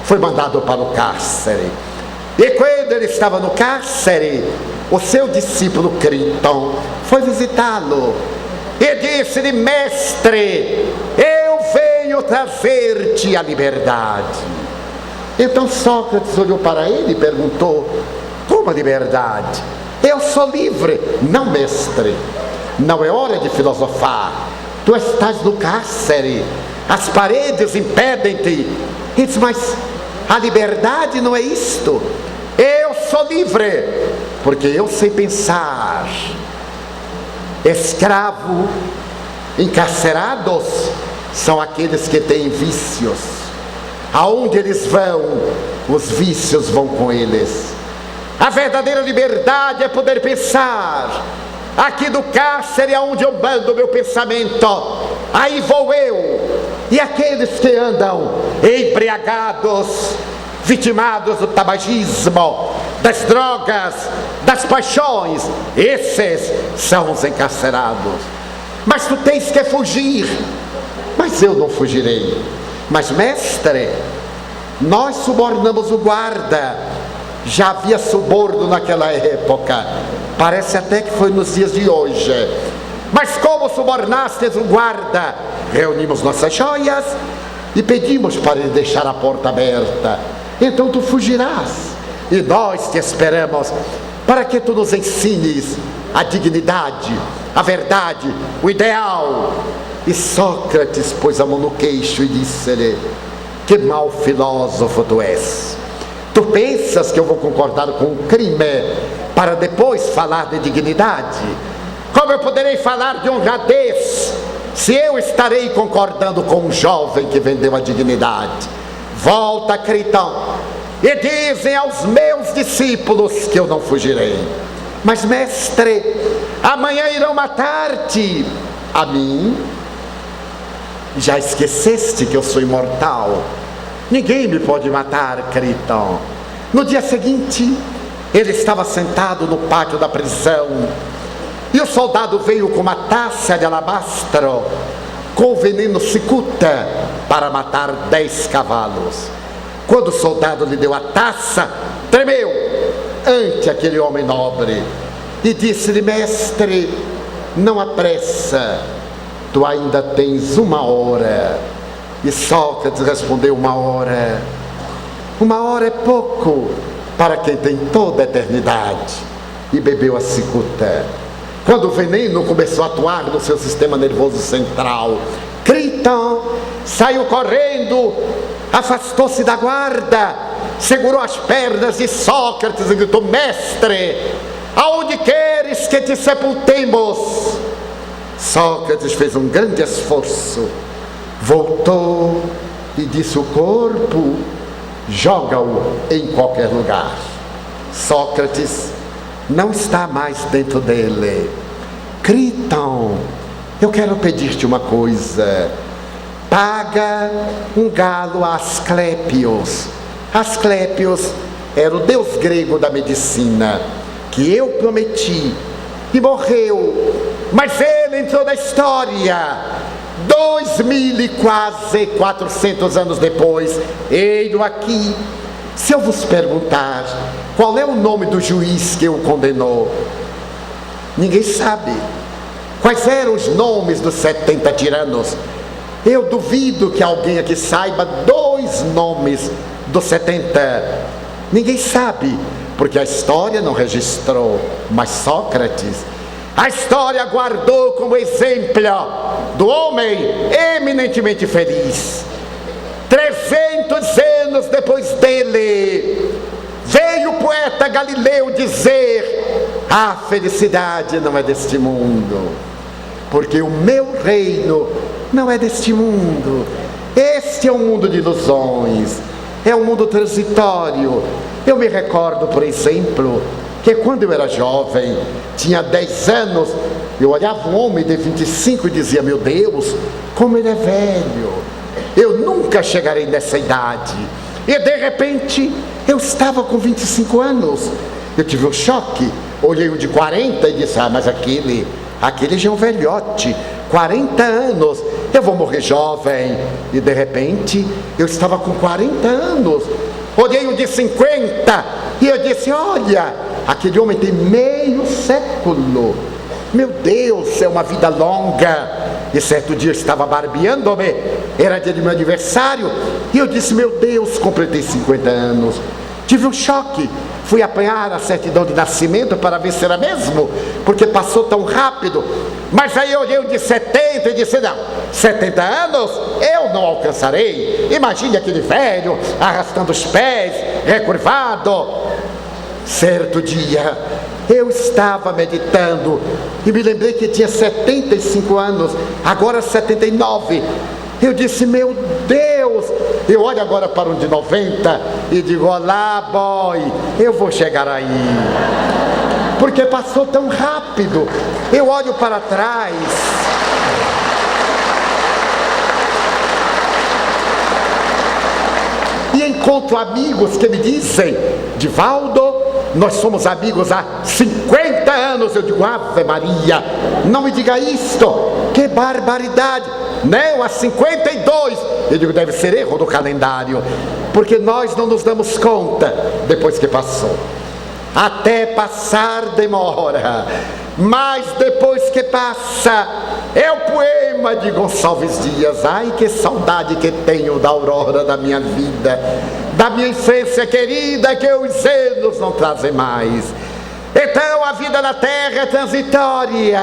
Foi mandado para o cárcere. E quando ele estava no cárcere, o seu discípulo Críton foi visitá-lo e disse-lhe: mestre, eu venho trazer-te a liberdade. Então Sócrates olhou para ele e perguntou: como a liberdade? Eu sou livre. Não, mestre, não é hora de filosofar. Tu estás no cárcere, as paredes impedem-te. Ele diz: mas a liberdade não é isto. Eu sou livre, porque eu sei pensar. Escravo, encarcerados são aqueles que têm vícios. Aonde eles vão, os vícios vão com eles. A verdadeira liberdade é poder pensar. Aqui do cárcere é onde eu mando o meu pensamento, aí vou eu. E aqueles que andam embriagados, vitimados do tabagismo, das drogas, das paixões, esses são os encarcerados. Mas tu tens que fugir. Mas eu não fugirei. Mas mestre, nós subornamos o guarda. Já havia suborno naquela época, parece até que foi nos dias de hoje. Mas como subornastes o guarda? Reunimos nossas joias e pedimos para ele deixar a porta aberta. Então tu fugirás, e nós te esperamos para que tu nos ensines a dignidade, a verdade, o ideal. E Sócrates pôs a mão no queixo e disse-lhe: que mau filósofo tu és. Tu pensas que eu vou concordar com um crime para depois falar de dignidade? Como eu poderei falar de honradez se eu estarei concordando com um jovem que vendeu a dignidade? Volta, Critão, e dizem aos meus discípulos que eu não fugirei. Mas mestre, amanhã irão matar-te. A mim? Já esqueceste que eu sou imortal? Ninguém me pode matar, Critão. No dia seguinte, ele estava sentado no pátio da prisão, e o soldado veio com uma taça de alabastro com o veneno cicuta para matar 10 cavalos. Quando o soldado lhe deu a taça, tremeu ante aquele homem nobre e disse-lhe: mestre, não há pressa, tu ainda tens 1 hora. E Sócrates respondeu: 1 hora? 1 hora é pouco para quem tem toda a eternidade. E bebeu a cicuta. Quando o veneno começou a atuar no seu sistema nervoso central, Critão saiu correndo, afastou-se da guarda, segurou as pernas de Sócrates e gritou: mestre, aonde queres que te sepultemos? Sócrates fez um grande esforço, voltou e disse: o corpo, joga-o em qualquer lugar. Sócrates não está mais dentro dele. Critão, eu quero pedir-te uma coisa. Paga um galo a Asclépios. Asclépios era o deus grego da medicina, que eu prometi, e morreu. Mas ele entrou na história 2400 anos depois. Eis-o aqui. Se eu vos perguntar qual é o nome do juiz que o condenou, ninguém sabe. Quais eram os nomes dos 70 tiranos? Eu duvido que alguém aqui saiba 2 nomes dos 70. Ninguém sabe. porque a história não registrou, mas Sócrates, a história guardou como exemplo do homem eminentemente feliz. 300 anos depois dele, veio o poeta Galileu dizer: a felicidade não é deste mundo, porque o meu reino não é deste mundo. Este é um mundo de ilusões, é um mundo transitório. Eu me recordo, por exemplo, que quando eu era jovem, tinha 10 anos, eu olhava um homem de 25 e dizia: meu Deus, como ele é velho, eu nunca chegarei nessa idade. E de repente, eu estava com 25 anos, eu tive um choque, olhei um de 40 e disse: ah, mas aquele já é um velhote, 40 anos, eu vou morrer jovem. E de repente, eu estava com 40 anos, olhei um de 50 e eu disse: olha, aquele homem tem meio século, meu Deus, é uma vida longa. E certo dia eu estava barbeando-me, era dia do meu aniversário, e eu disse: meu Deus, completei 50 anos. Tive um choque, fui apanhar a certidão de nascimento para ver se era mesmo, porque passou tão rápido. Mas aí eu olhei um de 70 e disse: não, 70 anos eu não alcançarei. Imagine aquele velho arrastando os pés, recurvado. Certo dia eu estava meditando e me lembrei que tinha 75 anos, agora 79. Eu disse: meu Deus, eu olho agora para um de 90 e digo: olá, boy, eu vou chegar aí, porque passou tão rápido. Eu olho para trás e encontro amigos que me dizem: Divaldo, nós somos amigos há 50 anos. Eu digo: Ave Maria, não me diga isto, que barbaridade. Não, há 52. Eu digo: deve ser erro do calendário, porque nós não nos damos conta depois que passou. Até passar demora, mas depois que passa, é o poema de Gonçalves Dias. Ai, que saudade que tenho da aurora da minha vida, da minha infância querida, que os anos não trazem mais. Então a vida na terra é transitória.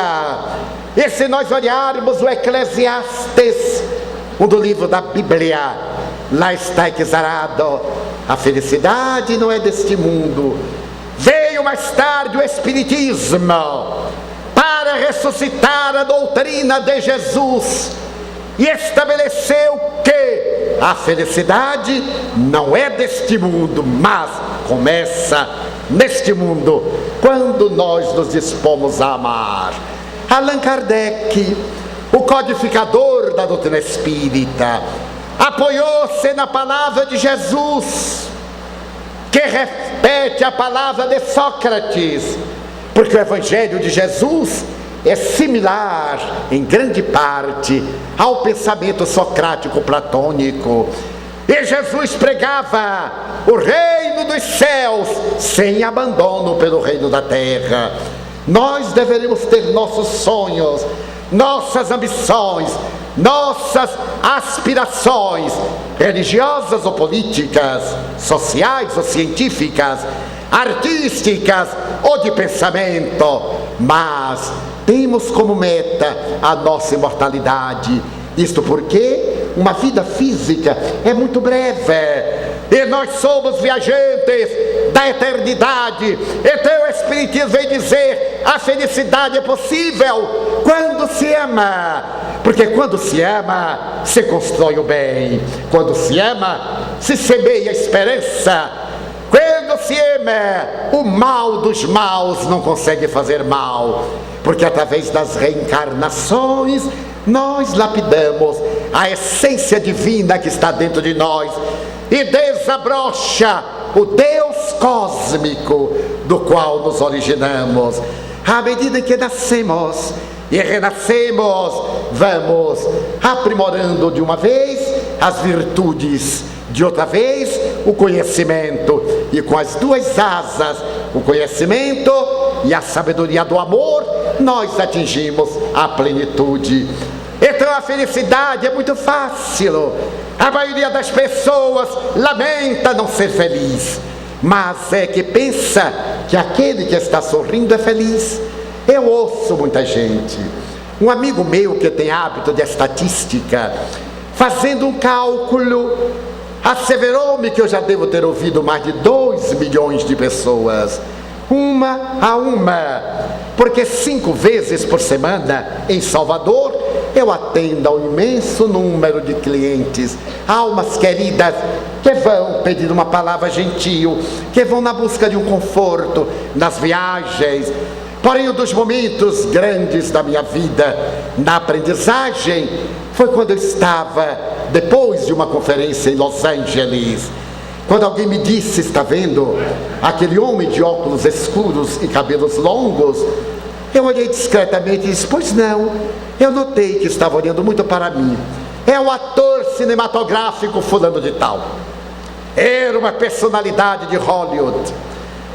E se nós olharmos o Eclesiastes, um do livro da Bíblia, lá está exarado: a felicidade não é deste mundo. Veio mais tarde o Espiritismo para ressuscitar a doutrina de Jesus e estabeleceu que a felicidade não é deste mundo, mas começa neste mundo, quando nós nos dispomos a amar. Allan Kardec, o codificador da doutrina espírita, apoiou-se na palavra de Jesus, que repete a palavra de Sócrates, porque o Evangelho de Jesus é similar, em grande parte, ao pensamento socrático platônico. E Jesus pregava o reino dos céus sem abandono pelo reino da terra. Nós deveríamos ter nossos sonhos, nossas ambições, nossas aspirações, religiosas ou políticas, sociais ou científicas, artísticas ou de pensamento, mas temos como meta a nossa imortalidade. Isto porque uma vida física é muito breve e nós somos viajantes da eternidade. Então o Espiritismo vem dizer: a felicidade é possível quando se ama, porque quando se ama, se constrói o bem. Quando se ama, se semeia a esperança. Quando se ama, o mal dos maus não consegue fazer mal, porque através das reencarnações nós lapidamos a essência divina que está dentro de nós e desabrocha o Deus cósmico do qual nos originamos. À medida que nascemos e renascemos, vamos aprimorando de uma vez as virtudes, de outra vez o conhecimento, e com as duas asas, o conhecimento e a sabedoria do amor, nós atingimos a plenitude. Então a felicidade é muito fácil. A maioria das pessoas lamenta não ser feliz. mas é que pensa que aquele que está sorrindo é feliz. Eu ouço muita gente. Um amigo meu que tem hábito de estatística, fazendo um cálculo, asseverou-me que eu já devo ter ouvido mais de 2 milhões de pessoas, uma a uma, porque 5 vezes por semana em Salvador eu atendo a um imenso número de clientes, almas queridas que vão pedir uma palavra gentil, que vão na busca de um conforto nas viagens. Porém, um dos momentos grandes da minha vida na aprendizagem foi quando eu estava, depois de uma conferência em Los Angeles, quando alguém me disse: está vendo aquele homem de óculos escuros e cabelos longos? Eu olhei discretamente e disse: pois não, eu notei que estava olhando muito para mim. É o ator cinematográfico fulano de tal. Era uma personalidade de Hollywood,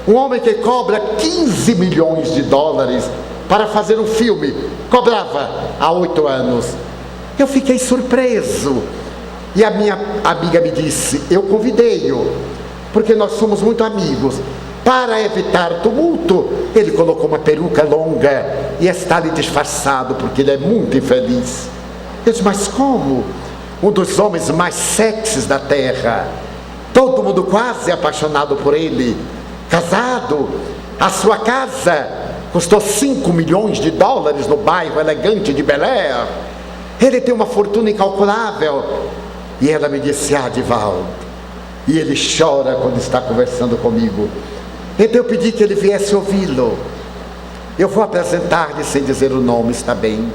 um homem que cobra 15 milhões de dólares para fazer um filme. Cobrava há 8 anos. Eu fiquei surpreso. E a minha amiga me disse: eu convidei-o, porque nós somos muito amigos. Para evitar tumulto, ele colocou uma peruca longa e está ali disfarçado, porque ele é muito infeliz. Eu disse: mas como? Um dos homens mais sexys da terra, todo mundo quase apaixonado por ele, casado, a sua casa custou 5 milhões de dólares no bairro elegante de Bel Air. Ele tem uma fortuna incalculável. E ela me disse: ah, Divaldo, e ele chora quando está conversando comigo. Então eu pedi que ele viesse ouvi-lo. Eu vou apresentar-lhe sem dizer o nome, está bem?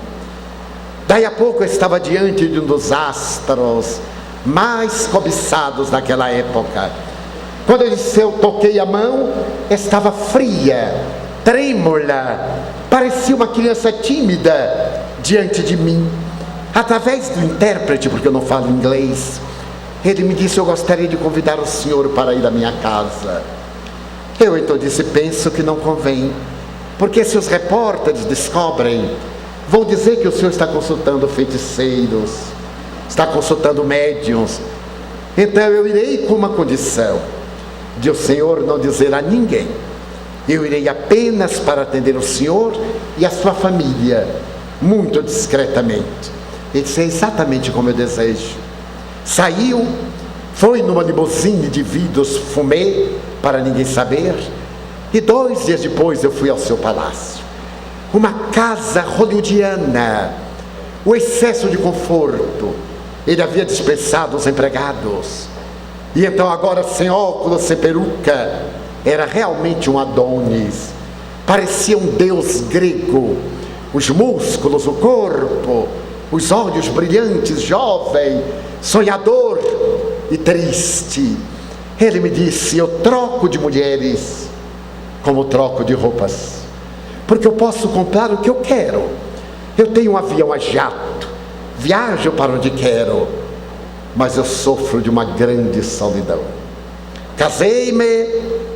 Daí a pouco eu estava diante de um dos astros mais cobiçados naquela época. Quando eu toquei a mão, estava fria, trêmula, parecia uma criança tímida diante de mim. Através do intérprete, porque eu não falo inglês, ele me disse: eu gostaria de convidar o senhor para ir à minha casa. Eu então disse: penso que não convém, porque se os repórteres descobrem, vão dizer que o senhor está consultando feiticeiros, está consultando médiuns. Então eu irei com uma condição, de o senhor não dizer a ninguém. Eu irei apenas para atender o senhor e a sua família, muito discretamente. Ele disse: é exatamente como eu desejo. Saiu, foi numa limusine de vidros fumê, para ninguém saber, e 2 dias depois eu fui ao seu palácio. Uma casa hollywoodiana, o excesso de conforto. Ele havia dispensado os empregados, e então agora, sem óculos, sem peruca, era realmente um Adonis. Parecia um deus grego. Os músculos, o corpo, os olhos brilhantes, jovem, sonhador e triste. Ele me disse: eu troco de mulheres como troco de roupas, porque eu posso comprar o que eu quero. Eu tenho um avião a jato, viajo para onde quero, mas eu sofro de uma grande solidão. Casei-me,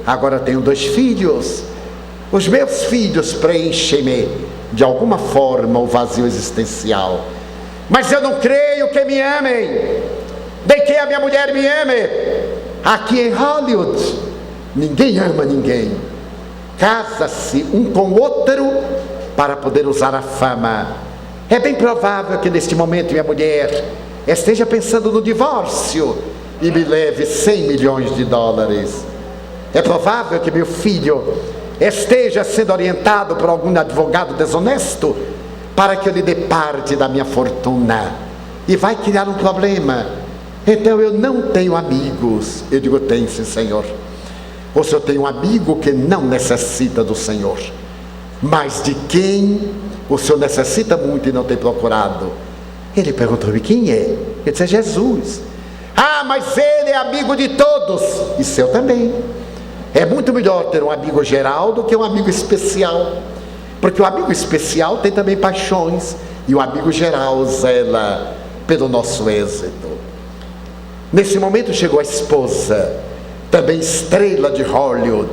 agora tenho 2 filhos. Os meus filhos preenchem-me de alguma forma o vazio existencial, mas eu não creio que me amem, nem que a minha mulher me ame. Aqui em Hollywood, ninguém ama ninguém. Casa-se um com o outro para poder usar a fama. É bem provável que neste momento minha mulher esteja pensando no divórcio e me leve 100 milhões de dólares. É provável que meu filho esteja sendo orientado por algum advogado desonesto para que eu lhe dê parte da minha fortuna, e vai criar um problema. Então eu não tenho amigos. Eu digo: tem sim, Senhor. O senhor tem um amigo que não necessita do Senhor, mas de quem o senhor necessita muito e não tem procurado. Ele perguntou-me: quem é? Eu disse: é Jesus. Ah, mas ele é amigo de todos. E seu também. É muito melhor ter um amigo geral do que um amigo especial, porque o amigo especial tem também paixões, e o amigo geral zela pelo nosso êxito. Nesse momento chegou a esposa, também estrela de Hollywood,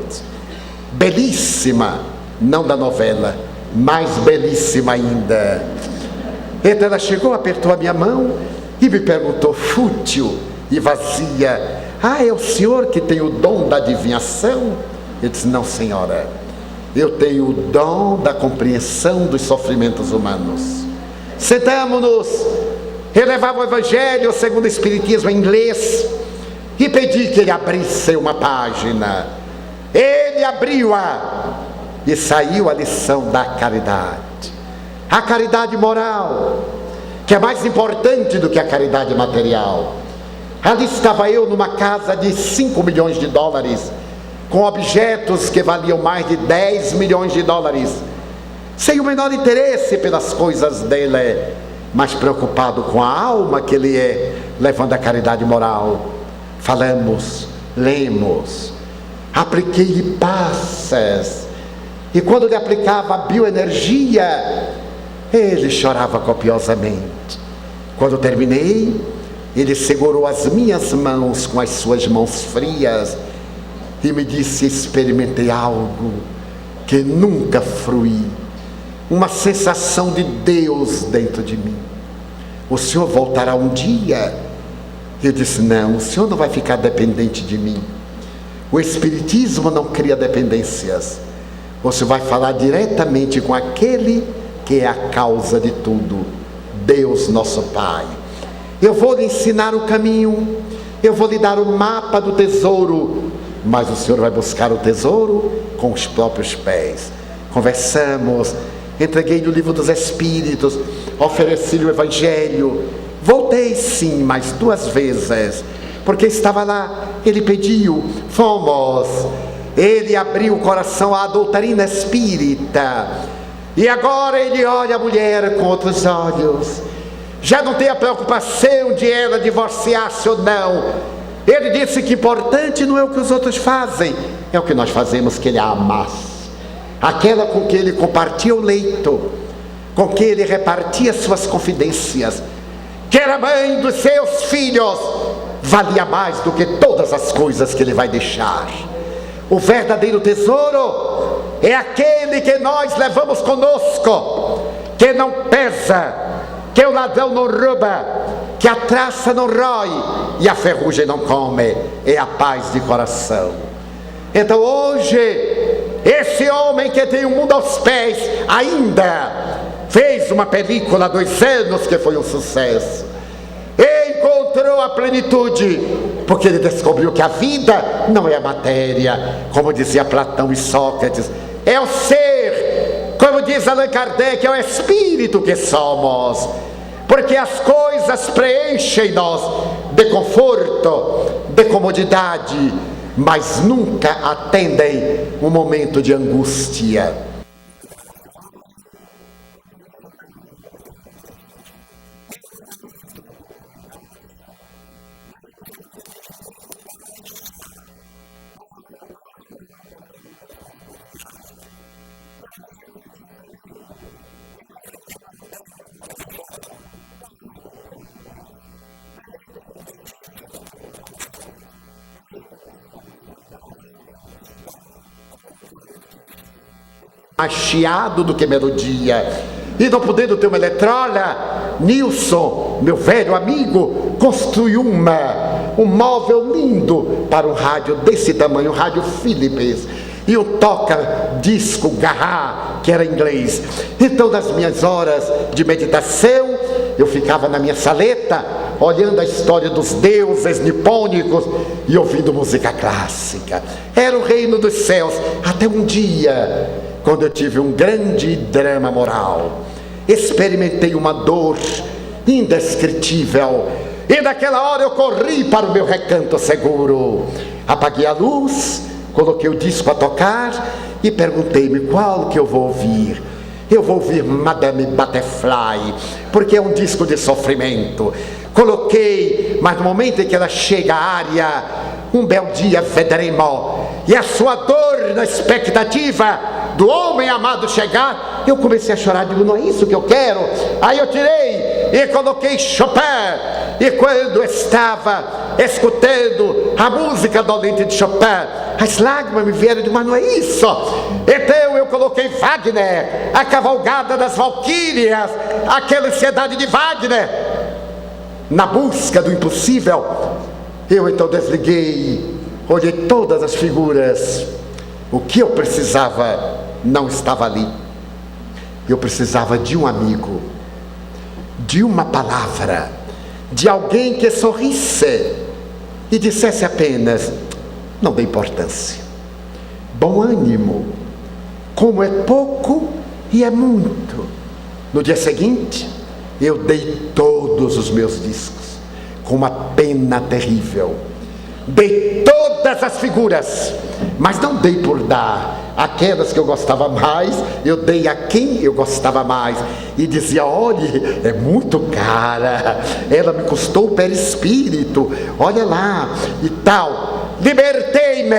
belíssima, não da novela, mais belíssima ainda. Então ela chegou, apertou a minha mão e me perguntou, fútil e vazia: Ah, é o senhor que tem o dom da adivinhação? Ele disse: não, senhora, eu tenho o dom da compreensão dos sofrimentos humanos. Sentamos-nos, eu levava o Evangelho segundo o Espiritismo em inglês e pedi que ele abrisse uma página. Ele abriu-a e saiu a lição da caridade. A caridade moral, que é mais importante do que a caridade material. Ali estava eu numa casa de 5 milhões de dólares, com objetos que valiam mais de 10 milhões de dólares, sem o menor interesse pelas coisas dele, mas preocupado com a alma que ele é, levando a caridade moral. Falamos, lemos, apliquei-lhe passas, e quando lhe aplicava a bioenergia, ele chorava copiosamente. Quando terminei, ele segurou as minhas mãos com as suas mãos frias e me disse: experimentei algo que nunca fruí, uma sensação de Deus dentro de mim. O senhor voltará um dia? Eu disse: não, o senhor não vai ficar dependente de mim. O Espiritismo não cria dependências. Você vai falar diretamente com aquele que é a causa de tudo, Deus nosso Pai. Eu vou lhe ensinar o caminho, eu vou lhe dar o mapa do tesouro, mas o senhor vai buscar o tesouro com os próprios pés. Conversamos, entreguei-lhe o livro dos Espíritos, ofereci-lhe o Evangelho. Voltei sim mais 2 vezes, porque estava lá. Ele pediu, fomos. Ele abriu o coração à doutrina espírita, e agora ele olha a mulher com outros olhos. Já não tem a preocupação de ela divorciar-se ou não. Ele disse que importante não é o que os outros fazem, é o que nós fazemos, que ele a amasse. Aquela com que ele compartia o leito, com que ele repartia suas confidências, que era mãe dos seus filhos, valia mais do que todas as coisas que ele vai deixar. O verdadeiro tesouro é aquele que nós levamos conosco, que não pesa, que o ladrão não rouba, que a traça não rói e a ferrugem não come. É a paz de coração. Então hoje, esse homem que tem o mundo aos pés ainda fez uma película há 2 anos que foi um sucesso. Encontrou a plenitude, porque ele descobriu que a vida não é a matéria, como dizia Platão e Sócrates, é o ser, como diz Allan Kardec, é o espírito que somos, porque as coisas preenchem-nos de conforto, de comodidade, mas nunca atendem um momento de angústia. Mais chiado do que melodia, e não podendo ter uma eletrola, Nilson, meu velho amigo, construiu um móvel lindo para um rádio desse tamanho, um rádio Philips, e um toca-disco Garrah, que era inglês. Então, nas minhas horas de meditação, eu ficava na minha saleta, olhando a história dos deuses nipônicos e ouvindo música clássica. Era o reino dos céus, até um dia, quando eu tive um grande drama moral, experimentei uma dor indescritível, e naquela hora eu corri para o meu recanto seguro, apaguei a luz, coloquei o disco a tocar e perguntei-me qual que eu vou ouvir. Eu vou ouvir Madame Butterfly, porque é um disco de sofrimento. Coloquei, mas no momento em que ela chega à área, um bel dia vedremo, e a sua dor na expectativa do homem amado chegar, eu comecei a chorar, digo, não é isso que eu quero. Aí eu tirei e coloquei Chopin, e quando estava escutando a música dolente de Chopin, as lágrimas me vieram, digo, mas não é isso. Então eu coloquei Wagner, a cavalgada das Valquírias, aquela ansiedade de Wagner, na busca do impossível. Eu então desliguei, olhei todas as figuras. O que eu precisava não estava ali. Eu precisava de um amigo, de uma palavra, de alguém que sorrisse e dissesse apenas: não dê importância, bom ânimo, como é pouco e é muito. No dia seguinte, eu dei todos os meus discos, com uma pena terrível. Dei todas as figuras, mas não dei por dar. Aquelas que eu gostava mais, eu dei a quem eu gostava mais. E dizia: olhe, é muito cara, ela me custou o perispírito, olha lá, e tal. Libertei-me,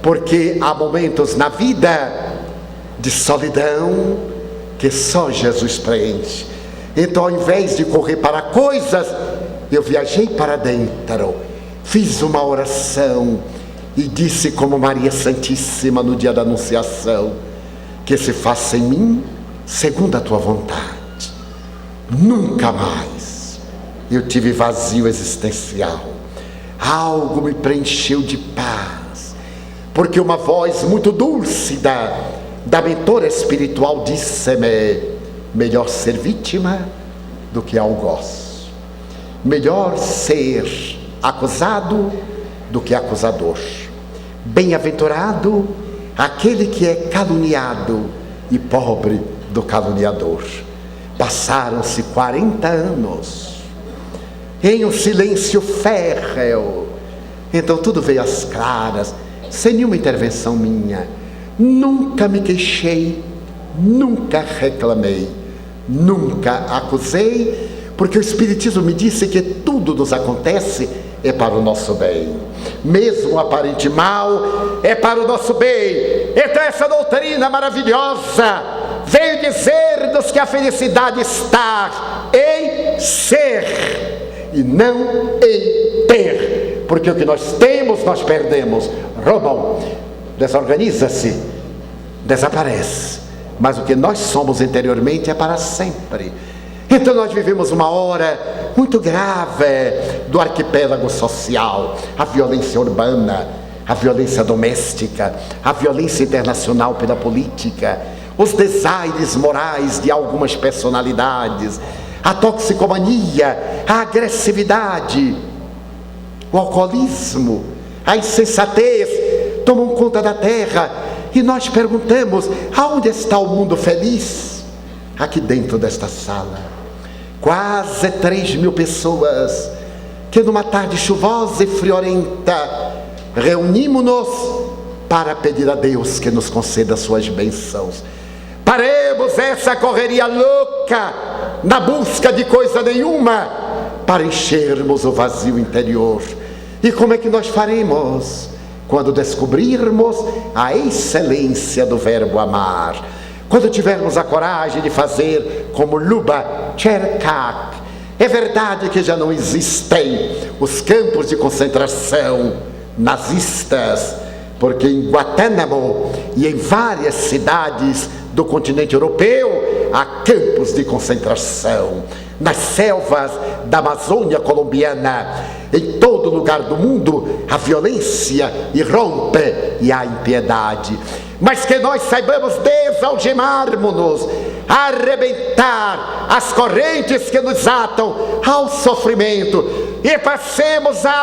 porque há momentos na vida de solidão que só Jesus preenche. Então, ao invés de correr para coisas, eu viajei para dentro, fiz uma oração e disse, como Maria Santíssima no dia da Anunciação: que se faça em mim segundo a tua vontade. Nunca mais eu tive vazio existencial. Algo me preencheu de paz, porque uma voz muito dúlcida da mentora espiritual disse-me: melhor ser vítima do que algoz, melhor ser acusado do que acusador, bem-aventurado aquele que é caluniado e pobre do caluniador. Passaram-se 40 anos em um silêncio férreo. Então tudo veio às claras, sem nenhuma intervenção minha. Nunca me queixei, nunca reclamei, nunca acusei, porque o Espiritismo me disse que tudo nos acontece é para o nosso bem. Mesmo o aparente mal é para o nosso bem. Então essa doutrina maravilhosa veio dizer-nos que a felicidade está em ser e não em ter, porque o que nós temos nós perdemos, roubam, desorganiza-se, desaparece, mas o que nós somos interiormente é para sempre. Então nós vivemos uma hora muito grave do arquipélago social, a violência urbana, a violência doméstica, a violência internacional pela política, os desaires morais de algumas personalidades, a toxicomania, a agressividade, o alcoolismo, a insensatez tomam conta da terra, e nós perguntamos: aonde está o mundo feliz? Aqui dentro desta sala. Quase 3.000 pessoas que numa tarde chuvosa e friorenta reunimos-nos para pedir a Deus que nos conceda suas bênçãos. Paremos essa correria louca na busca de coisa nenhuma para enchermos o vazio interior. E como é que nós faremos? Quando descobrirmos a excelência do verbo amar, quando tivermos a coragem de fazer como Luba Cherkak. É verdade que já não existem os campos de concentração nazistas, porque em Guantánamo e em várias cidades do continente europeu há campos de concentração. Nas selvas da Amazônia colombiana, em todo lugar do mundo, a violência irrompe e há impiedade. Mas que nós saibamos desalgemarmos-nos, arrebentar as correntes que nos atam ao sofrimento e passemos a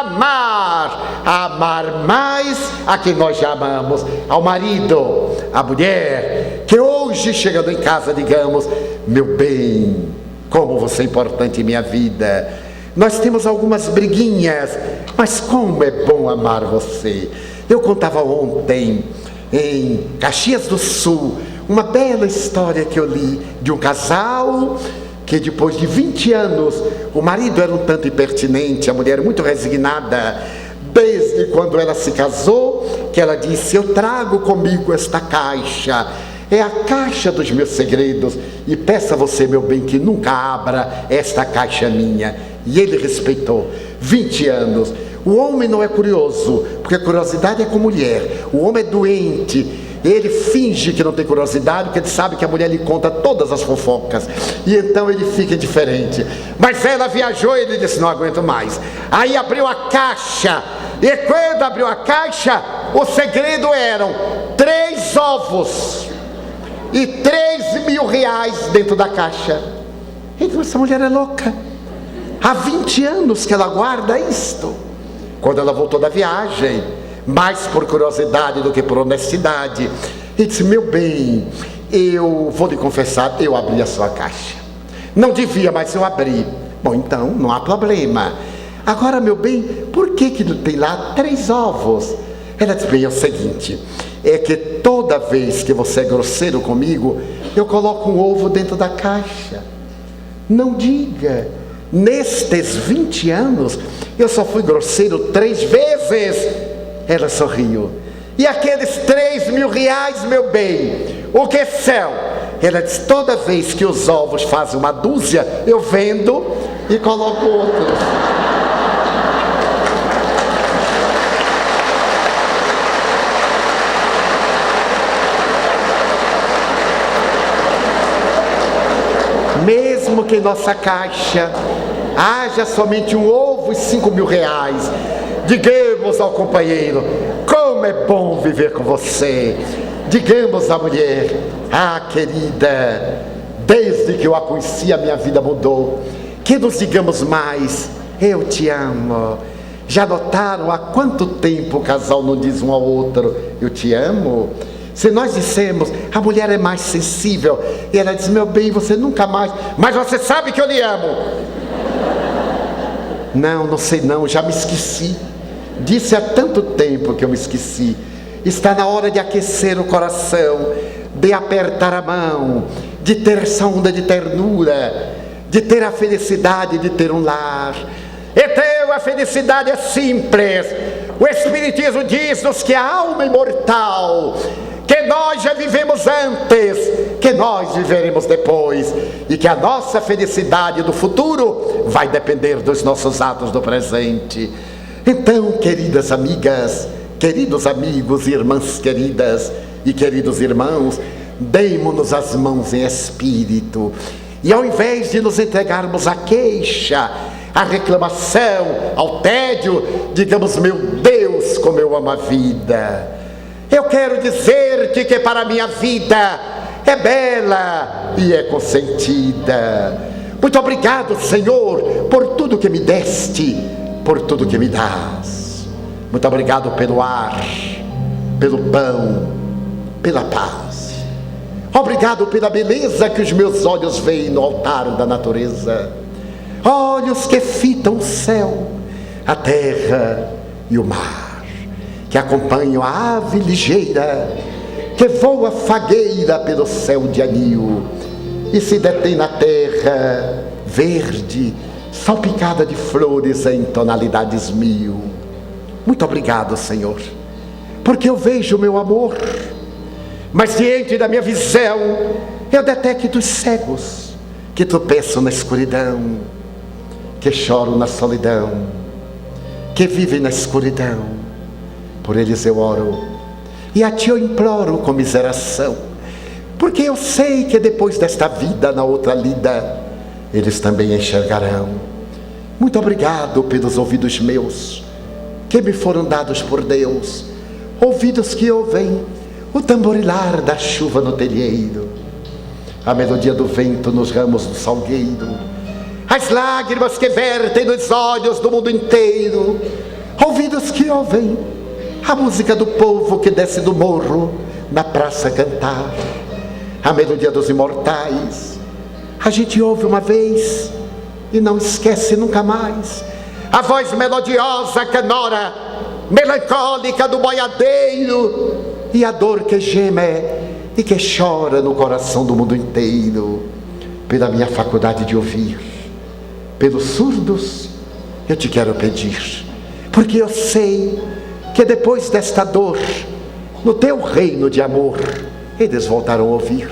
amar mais a quem nós já amamos, ao marido, à mulher, que hoje chegando em casa digamos: meu bem, como você é importante em minha vida. Nós temos algumas briguinhas, mas como é bom amar você. Eu contava ontem em Caxias do Sul uma bela história que eu li de um casal que depois de 20 anos, o marido era um tanto impertinente, a mulher muito resignada, desde quando ela se casou, que ela disse: eu trago comigo esta caixa, é a caixa dos meus segredos, e peço a você, meu bem, que nunca abra esta caixa minha. E ele respeitou. 20 anos. O homem não é curioso, porque a curiosidade é com mulher. O homem é doente Ele finge que não tem curiosidade, porque ele sabe que a mulher lhe conta todas as fofocas. E então ele fica indiferente. Mas ela viajou e ele disse: não aguento mais. Aí abriu a caixa. E quando abriu a caixa, o segredo eram 3 ovos e 3.000 reais dentro da caixa. Então essa mulher é louca. Há 20 anos que ela guarda isto. Quando ela voltou da viagem, mais por curiosidade do que por honestidade, ele disse: meu bem, eu vou lhe confessar, eu abri a sua caixa. Não devia, mas eu abri. Bom, então não há problema. Agora, meu bem, por que tem lá 3 ovos? Ela disse: bem, é o seguinte, é que toda vez que você é grosseiro comigo, eu coloco um ovo dentro da caixa. Não diga, nestes 20 anos, eu só fui grosseiro 3 vezes. Ela sorriu. E aqueles 3.000 reais, meu bem, o que são? Ela disse: toda vez que os ovos fazem uma dúzia, eu vendo e coloco outros. Mesmo que em nossa caixa haja somente um ovo e 5.000 reais, digamos ao companheiro: como é bom viver com você. Digamos à mulher: ah, querida, desde que eu a conheci a minha vida mudou. Que nos digamos mais: eu te amo. Já notaram há quanto tempo o casal não diz um ao outro: eu te amo? Se nós dissemos, a mulher é mais sensível, e ela diz: meu bem, você nunca mais, mas você sabe que eu lhe amo. Não sei não, já me esqueci. Disse há tanto tempo que eu me esqueci. Está na hora de aquecer o coração, de apertar a mão, de ter essa onda de ternura, de ter a felicidade de ter um lar. Então a felicidade é simples. O Espiritismo diz-nos que a alma é imortal, que nós já vivemos antes, que nós viveremos depois, e que a nossa felicidade do futuro vai depender dos nossos atos do presente. Então, queridas amigas, queridos amigos, irmãs queridas e queridos irmãos, demos-nos as mãos em espírito, e ao invés de nos entregarmos à queixa, à reclamação, ao tédio, digamos: meu Deus, como eu amo a vida. Eu quero dizer-te que para a minha vida é bela e é consentida. Muito obrigado, Senhor, por tudo que me deste, por tudo que me dás. Muito obrigado pelo ar, pelo pão, pela paz. Obrigado pela beleza que os meus olhos veem no altar da natureza. Olhos que fitam o céu, a terra e o mar, que acompanham a ave ligeira, que voa fagueira pelo céu de anil, e se detém na terra verde, salpicada de flores em tonalidades 1000. Muito obrigado, Senhor, porque eu vejo o meu amor, mas diante da minha visão, eu detecto os cegos, que tropeçam na escuridão, que choram na solidão, que vivem na escuridão. Por eles eu oro, e a Ti eu imploro com miseração, porque eu sei que depois desta vida, na outra lida, eles também enxergarão. Muito obrigado pelos ouvidos meus, que me foram dados por Deus, ouvidos que ouvem o tamborilar da chuva no telheiro, a melodia do vento nos ramos do salgueiro, as lágrimas que vertem nos olhos do mundo inteiro, ouvidos que ouvem a música do povo que desce do morro na praça cantar, a melodia dos imortais. A gente ouve uma vez e não esquece nunca mais. A voz melodiosa, canora, melancólica do boiadeiro, e a dor que geme e que chora no coração do mundo inteiro. Pela minha faculdade de ouvir, pelos surdos, eu te quero pedir, porque eu sei que depois desta dor, no teu reino de amor, eles voltaram a ouvir.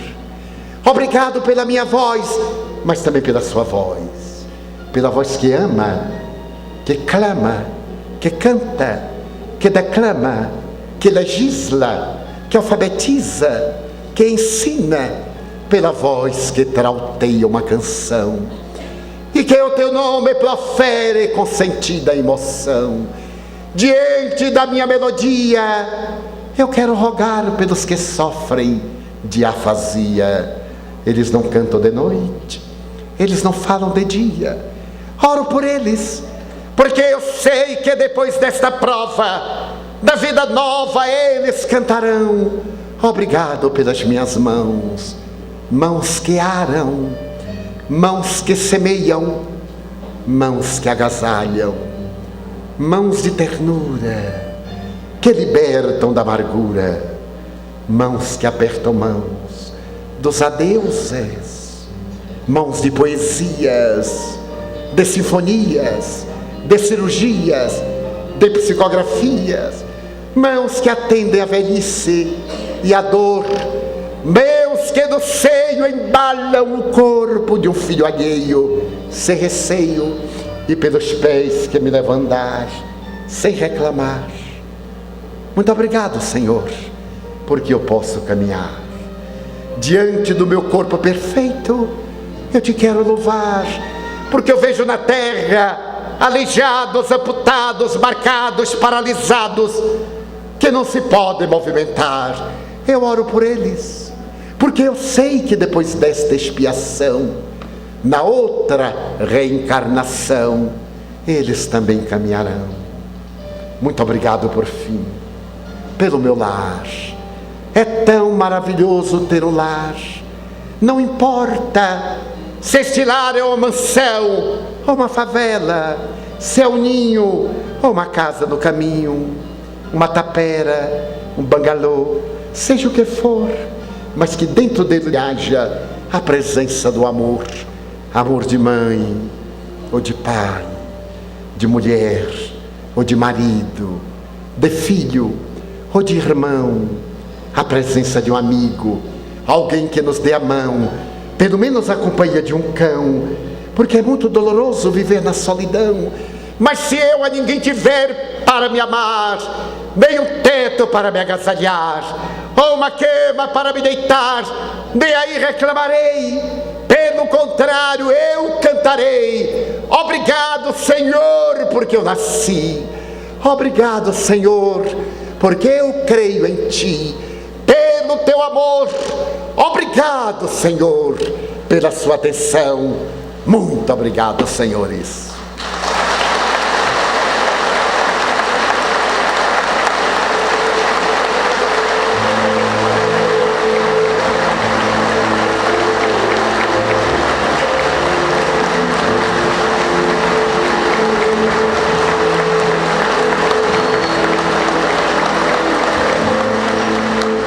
Obrigado pela minha voz, mas também pela sua voz, pela voz que ama, que clama, que canta, que declama, que legisla, que alfabetiza, que ensina, pela voz que trauteia uma canção, e que o teu nome profere com sentida emoção. Diante da minha melodia, eu quero rogar pelos que sofrem de afasia. Eles não cantam de noite, eles não falam de dia. Oro por eles, porque eu sei que depois desta prova da vida nova eles cantarão. Obrigado pelas minhas mãos, mãos que aram, mãos que semeiam, mãos que agasalham, mãos de ternura, que libertam da amargura, mãos que apertam mãos dos adeuses, mãos de poesias, de sinfonias, de cirurgias, de psicografias, mãos que atendem a velhice e a dor, mãos que do seio embalam o corpo de um filho alheio, sem receio, e pelos pés que me levam a andar, sem reclamar. Muito obrigado, Senhor, porque eu posso caminhar. Diante do meu corpo perfeito, eu te quero louvar, porque eu vejo na terra aleijados, amputados, marcados, paralisados, que não se podem movimentar. Eu oro por eles, porque eu sei que depois desta expiação, na outra reencarnação, eles também caminharão. Muito obrigado por fim, pelo meu lar. É tão maravilhoso ter um lar. Não importa se este lar é uma mansão ou uma favela, se é um ninho ou uma casa no caminho, uma tapera, um bangalô, seja o que for, mas que dentro dele haja a presença do amor. Amor de mãe, ou de pai, de mulher, ou de marido, de filho, ou de irmão. A presença de um amigo, alguém que nos dê a mão, pelo menos a companhia de um cão, porque é muito doloroso viver na solidão. Mas se eu a ninguém tiver para me amar, nem um teto para me agasalhar, ou uma cama para me deitar, nem aí reclamarei. Pelo contrário, eu cantarei. Obrigado, Senhor, porque eu nasci. Obrigado, Senhor, porque eu creio em Ti. Pelo Teu amor. Obrigado, Senhor, pela Sua atenção. Muito obrigado, senhores.